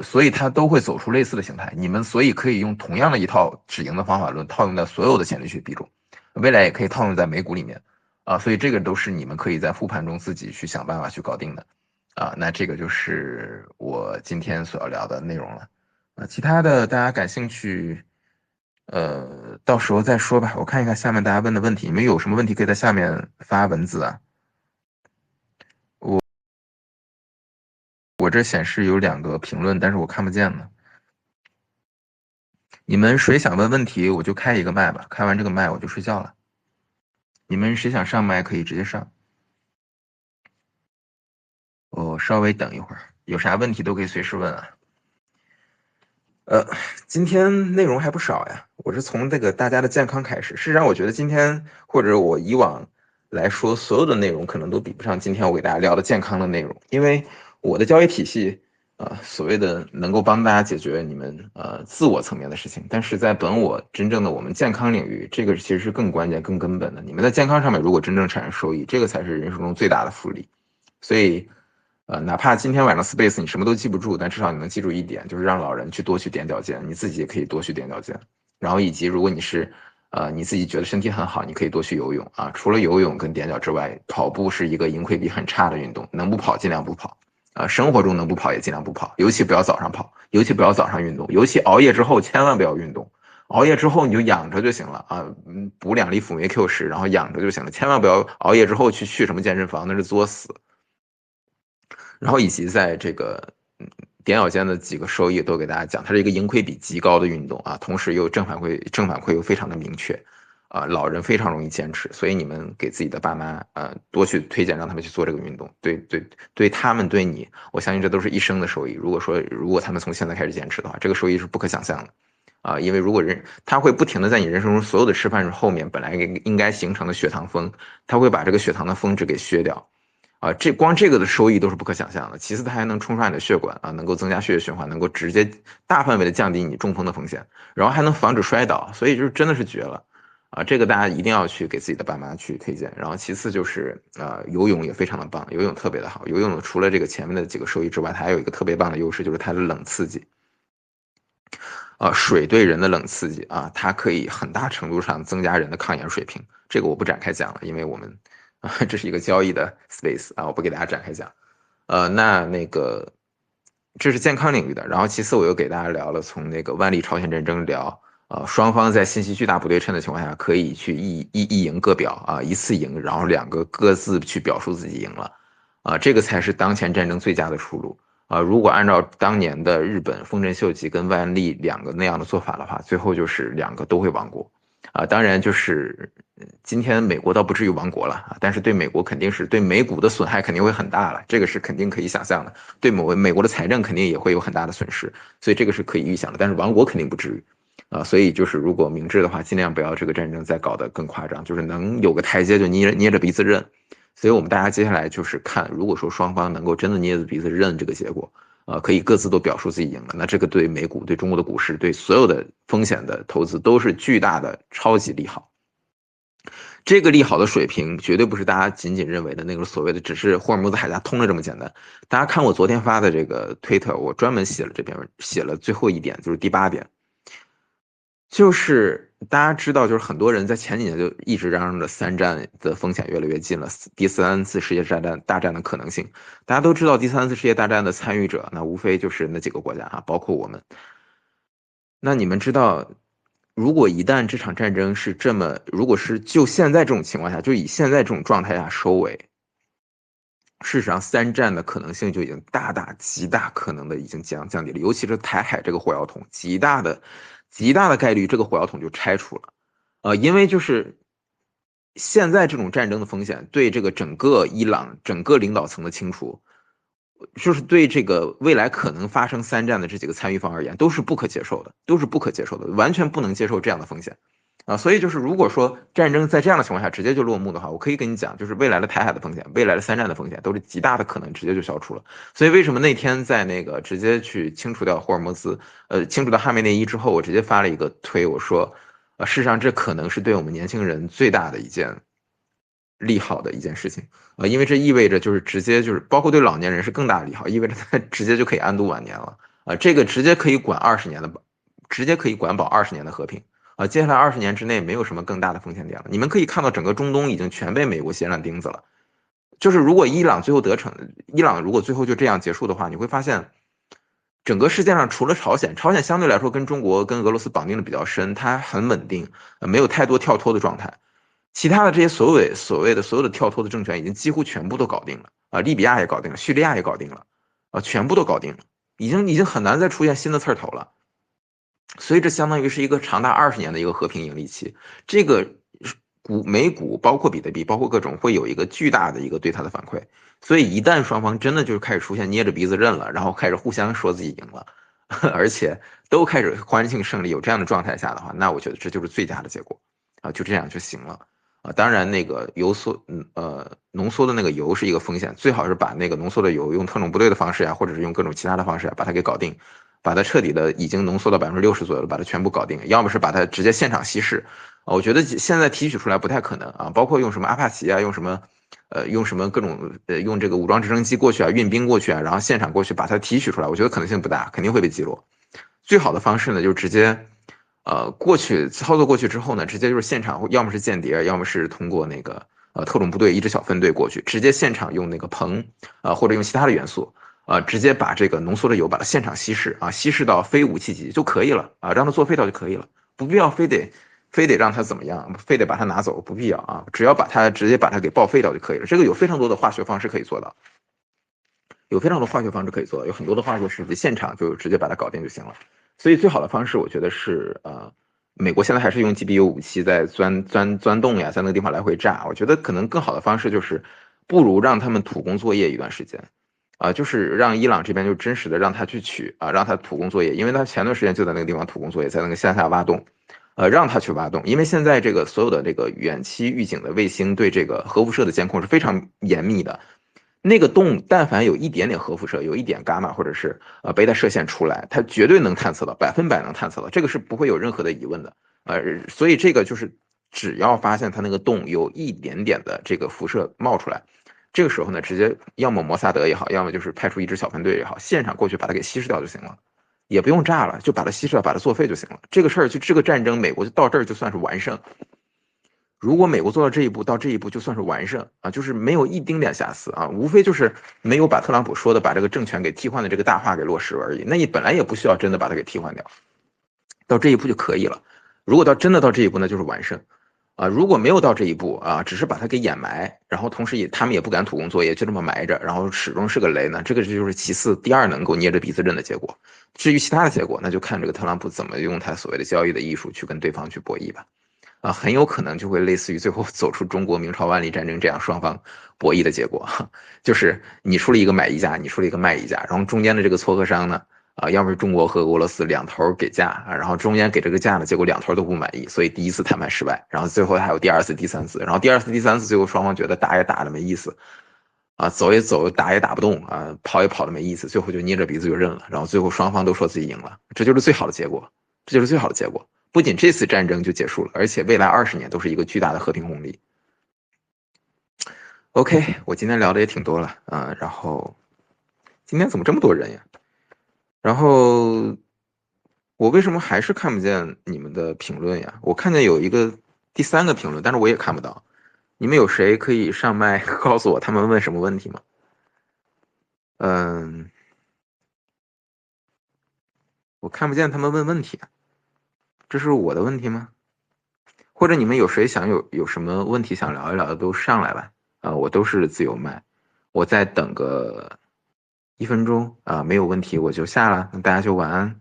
所以它都会走出类似的形态。你们所以可以用同样的一套止盈的方法论套用在所有的潜力区币种，未来也可以套用在美股里面所以这个都是你们可以在复盘中自己去想办法去搞定的那这个就是我今天所要聊的内容了其他的大家感兴趣到时候再说吧。我看一看下面大家问的问题，你们有什么问题可以在下面发文字啊。我这显示有2个评论，但是我看不见呢。你们谁想问问题，我就开一个麦吧。开完这个麦我就睡觉了。你们谁想上麦可以直接上。我稍微等一会儿，有啥问题都可以随时问啊。今天内容还不少呀。我是从这个大家的健康开始。事实上，我觉得今天或者我以往来说，所有的内容可能都比不上今天我给大家聊的健康的内容，因为我的交易体系所谓的能够帮大家解决你们自我层面的事情，但是在我真正的我们健康领域，这个其实是更关键、更根本的。你们在健康上面如果真正产生收益，这个才是人生中最大的福利。所以，哪怕今天晚上 Space 你什么都记不住，但至少你能记住一点，就是让老人去多去踮脚尖，你自己也可以多去踮脚尖。然后以及如果你是你自己觉得身体很好，你可以多去游泳啊。除了游泳跟踮脚之外，跑步是一个盈亏比很差的运动，能不跑尽量不跑。生活中能不跑也尽量不跑，尤其不要早上跑，尤其不要早上运动，尤其熬夜之后千万不要运动。熬夜之后你就养着就行了啊，补2粒辅酶 Q10，然后养着就行了，千万不要熬夜之后去什么健身房，那是作死。然后以及在这个踮脚尖的几个收益都给大家讲，它是一个盈亏比极高的运动啊，同时又正反馈又非常的明确啊，老人非常容易坚持，所以你们给自己的爸妈多去推荐，让他们去做这个运动，对他们对你，我相信这都是一生的收益。如果他们从现在开始坚持的话，这个收益是不可想象的。因为如果他会不停的在你人生中所有的吃饭后面本来应该形成的血糖峰，他会把这个血糖的峰值给削掉。光这个的收益都是不可想象的。其次，它还能冲刷你的血管啊，能够增加血液循环，能够直接大范围的降低你中风的风险，然后还能防止摔倒，所以就真的是绝了啊！这个大家一定要去给自己的爸妈去推荐。然后其次就是游泳也非常的棒，游泳特别的好。游泳除了这个前面的几个收益之外，它还有一个特别棒的优势，就是它的冷刺激。水对人的冷刺激啊，它可以很大程度上增加人的抗炎水平。这个我不展开讲了，因为我们这是一个交易的 space 啊，我不给大家展开讲。那个这是健康领域的，然后其次我又给大家聊了从那个万历朝鲜战争聊，双方在信息巨大不对称的情况下，可以去一赢各表啊，一次赢，然后两个各自去表述自己赢了，这个才是当前战争最佳的出路。如果按照当年的日本丰臣秀吉跟万历两个那样的做法的话，最后就是两个都会亡国。当然就是今天美国倒不至于亡国了啊，但是对美国肯定是对美股的损害肯定会很大了，这个是肯定可以想象的。对美国的财政肯定也会有很大的损失，所以这个是可以预想的。但是亡国肯定不至于所以就是如果明智的话，尽量不要这个战争再搞得更夸张，就是能有个台阶就捏着鼻子认。所以我们大家接下来就是看，如果说双方能够真的捏着鼻子认这个结果，可以各自都表述自己赢了，那这个对美股、对中国的股市、对所有的风险的投资都是巨大的超级利好。这个利好的水平绝对不是大家仅仅认为的那个所谓的只是霍尔木兹海峡通了这么简单。大家看我昨天发的这个推特，我专门写了最后一点，就是第8点。就是大家知道，就是很多人在前几年就一直嚷嚷着3战的风险越来越近了，第3次世界大战的可能性。大家都知道，第3次世界大战的参与者，那无非就是那几个国家啊，包括我们。那你们知道，如果一旦这场战争是如果是就现在这种情况下，就以现在这种状态下收尾，事实上3战的可能性就已经极大可能的已经降低了，尤其是台海这个火药桶，极大的概率这个火药桶就拆除了，因为就是现在这种战争的风险对这个整个伊朗整个领导层的清除，就是对这个未来可能发生3战的这几个参与方而言都是不可接受的，完全不能接受这样的风险。所以就是如果说战争在这样的情况下直接就落幕的话，我可以跟你讲，就是未来的台海的风险，未来的3战的风险都是极大的可能直接就消除了。所以为什么那天在那个直接去清除掉霍尔木兹，清除掉哈梅内伊之后，我直接发了一个推，我说，事实上这可能是对我们年轻人最大的一件利好的一件事情，因为这意味着就是直接就是包括对老年人是更大的利好，意味着他直接就可以安度晚年了，这个直接可以管20年的，直接可以管保20年的和平。接下来20年之内没有什么更大的风险点了。你们可以看到，整个中东已经全被美国衔软钉子了。就是如果伊朗最后伊朗如果最后就这样结束的话，你会发现，整个世界上除了朝鲜，朝鲜相对来说跟中国跟俄罗斯绑定的比较深，它很稳定，没有太多跳脱的状态。其他的这些所谓的所有的跳脱的政权已经几乎全部都搞定了利比亚也搞定了，叙利亚也搞定了全部都搞定了，已经很难再出现新的刺头了。所以这相当于是一个长达20年的一个和平盈利期，这个美股包括比特币包括各种会有一个巨大的一个对它的反馈，所以一旦双方真的就是开始出现捏着鼻子认了，然后开始互相说自己赢了，而且都开始欢庆胜利，有这样的状态下的话，那我觉得这就是最佳的结果就这样就行了当然那个浓缩的那个油是一个风险，最好是把那个浓缩的油用特种部队的方式呀，或者是用各种其他的方式把它给搞定。把它彻底的已经浓缩到60%左右了，把它全部搞定，要么是把它直接现场稀释，我觉得现在提取出来不太可能包括用什么阿帕奇用什么各种用这个武装直升机过去运兵过去然后现场过去把它提取出来，我觉得可能性不大，肯定会被击落。最好的方式呢，就是直接过去操作过去之后呢，直接就是现场，要么是间谍，要么是通过那个特种部队一支小分队过去，直接现场用那个硼或者用其他的元素直接把这个浓缩的油把它现场稀释稀释到非武器级就可以了让它作废掉就可以了，不必要非得让它怎么样，非得把它拿走，不必要只要直接把它给报废掉就可以了。这个有非常多的化学方式可以做到。有非常多化学方式可以做，有很多的化学试剂现场就直接把它搞定就行了。所以最好的方式，我觉得是美国现在还是用 GBU 武器在钻洞呀，在那个地方来回炸。我觉得可能更好的方式就是，不如让他们土工作业一段时间，就是让伊朗这边就真实的让他去取让他土工作业，因为他前段时间就在那个地方土工作业，在那个向下挖洞，让他去挖洞，因为现在这个所有的这个远期预警的卫星对这个核辐射的监控是非常严密的。那个洞但凡有一点点核辐射，有一点伽马或者是贝塔射线出来，它绝对能探测到，100%能探测到，这个是不会有任何的疑问的。所以这个就是只要发现它那个洞有一点点的这个辐射冒出来，这个时候呢，直接要么摩萨德也好，要么就是派出一支小分队也好，现场过去把它给稀释掉就行了，也不用炸了，就把它稀释掉，把它作废就行了。这个事儿就这个战争，美国就到这儿就算是完胜。如果美国做到这一步，到这一步就算是完胜就是没有一丁点瑕疵无非就是没有把特朗普说的把这个政权给替换的这个大话给落实而已。那你本来也不需要真的把它给替换掉，到这一步就可以了。如果真的到这一步，那就是完胜如果没有到这一步只是把它给掩埋，然后同时他们也不敢土工作业，就这么埋着，然后始终是个雷呢，这个就是其次，第二能够捏着鼻子认的结果。至于其他的结果，那就看这个特朗普怎么用他所谓的交易的艺术去跟对方去博弈吧。很有可能就会类似于最后走出中国明朝万历战争这样双方博弈的结果，就是你出了一个买一家，你出了一个卖一家，然后中间的这个撮合商呢，要么是中国和俄罗斯两头给价然后中间给这个价呢，结果两头都不满意，所以第一次谈判失败，然后最后还有第二次、第三次，然后第二次、第三次，最后双方觉得打也打的没意思，走也走，打也打不动跑也跑的没意思，最后就捏着鼻子就认了，然后最后双方都说自己赢了，这就是最好的结果，这就是最好的结果。不仅这次战争就结束了，而且未来20年都是一个巨大的和平红利。OK，我今天聊的也挺多了然后今天怎么这么多人呀？然后我为什么还是看不见你们的评论呀？我看见有一个第3个评论，但是我也看不到。你们有谁可以上麦告诉我他们问什么问题吗？我看不见他们问问题这是我的问题吗？或者你们有谁想有什么问题想聊一聊的都上来吧我都是自由麦，我再等个1分钟没有问题我就下了，那大家就晚安。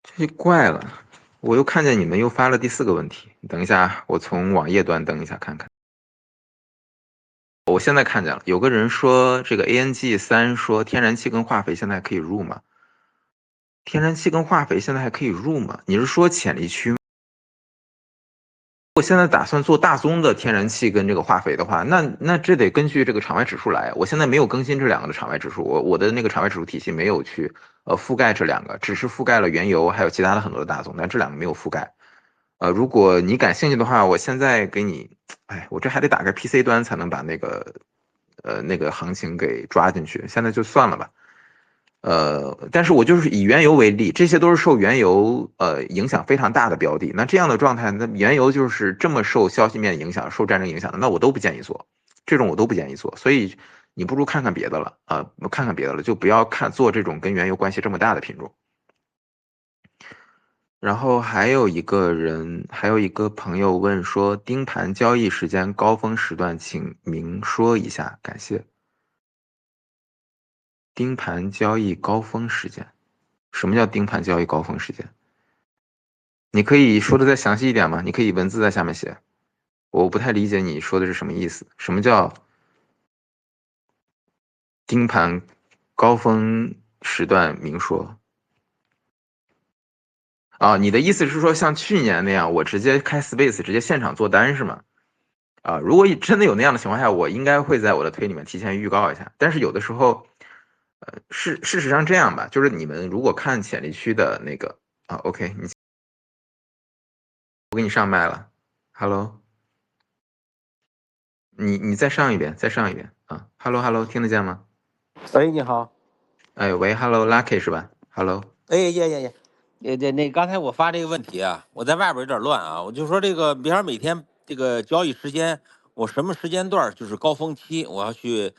这怪了，我又看见你们又发了第4个问题，等一下我从网页端登一下看看。我现在看见了，有个人说这个 ANG3 说天然气跟化肥现在可以入吗？天然气跟化肥现在还可以入吗？你是说潜力区吗？我现在打算做大宗的天然气跟这个化肥的话，那这得根据这个场外指数来。我现在没有更新这2个的场外指数，我的那个场外指数体系没有去覆盖这2个，只是覆盖了原油还有其他的很多的大宗，但这2个没有覆盖。如果你感兴趣的话，我现在给你，我这还得打开 PC 端才能把那个行情给抓进去，现在就算了吧。但是我就是以原油为例，这些都是受原油影响非常大的标的。那这样的状态，那原油就是这么受消息面影响、受战争影响的，那我都不建议做，这种我都不建议做。所以你不如看看别的了看看别的了，就不要做这种跟原油关系这么大的品种。然后还有一个朋友问说，盯盘交易时间高峰时段，请明说一下，感谢。盯盘交易高峰时间，什么叫盯盘交易高峰时间？你可以说的再详细一点吗？你可以文字在下面写，我不太理解你说的是什么意思。什么叫盯盘高峰时段明说？你的意思是说像去年那样，我直接开 Space 直接现场做单是吗？如果真的有那样的情况下，我应该会在我的推里面提前预告一下。但是有的时候，事实上这样吧，就是你们如果看潜力区的那个OK，我给你上麦了，Hello，你再上一遍，再上一遍，Hello，听得见吗？喂，你好。哎喂，Hello，Lucky 是吧？Hello，哎耶，刚才我发这个问题啊，我在外边有点乱啊，我就说这个，比方每天这个交易时间，我什么时间段就是高峰期，我要去，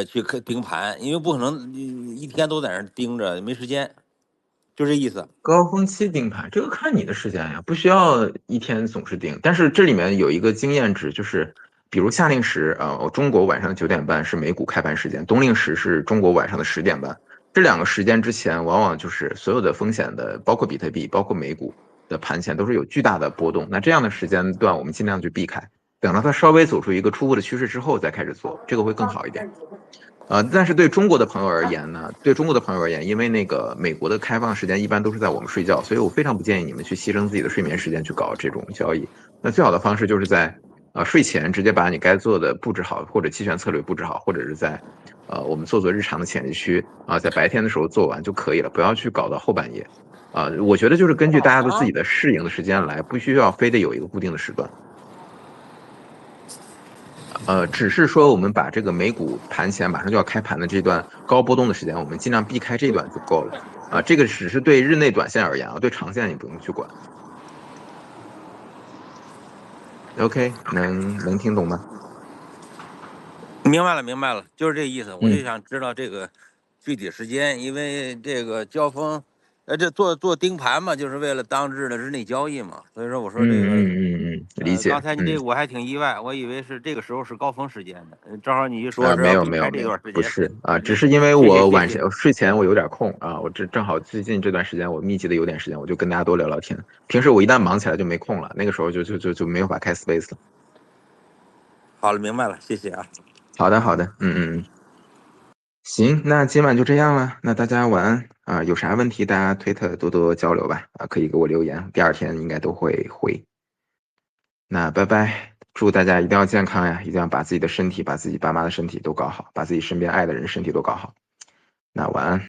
去盯盘，因为不可能一天都在那儿盯着，没时间，就这意思。高峰期盯盘，这个看你的时间呀，不需要一天总是盯。但是这里面有一个经验值，就是比如夏令时，中国晚上9点半是美股开盘时间，冬令时是中国晚上的10点半。这两个时间之前，往往就是所有的风险的，包括比特币，包括美股的盘前都是有巨大的波动。那这样的时间段，我们尽量去避开，等到它稍微走出一个初步的趋势之后再开始做，这个会更好一点。但是对中国的朋友而言呢，对中国的朋友而言，因为那个美国的开放时间一般都是在我们睡觉，所以我非常不建议你们去牺牲自己的睡眠时间去搞这种交易。那最好的方式就是在睡前直接把你该做的布置好，或者期权策略布置好，或者是在我们做日常的潜力区在白天的时候做完就可以了，不要去搞到后半夜。我觉得就是根据大家的自己的适应的时间来，不需要非得有一个固定的时段。只是说我们把这个美股盘前马上就要开盘的这段高波动的时间，我们尽量避开这段就够了。这个只是对日内短线而言啊，对长线你不用去管。OK，能听懂吗？明白了，就是这意思。我就想知道这个具体时间，因为这个交锋，这做盯盘嘛，就是为了当日的日内交易嘛。所以说，我说这个，理解。刚才你这个我还挺意外，我以为是这个时候是高峰时间的，正好你一说是没要避开有没有没有，这段时间。不是只是因为谢谢我谢谢。睡前我有点空我正好最近这段时间我密集的有点时间，我就跟大家多聊聊天。平时我一旦忙起来就没空了，那个时候就没有法开 space 了。好了，明白了，谢谢啊。好的好的，行，那今晚就这样了，那大家晚安有啥问题大家推特多多交流吧可以给我留言，第二天应该都会回。那拜拜，祝大家一定要健康呀，一定要把自己的身体，把自己爸妈的身体都搞好，把自己身边爱的人身体都搞好。那晚安。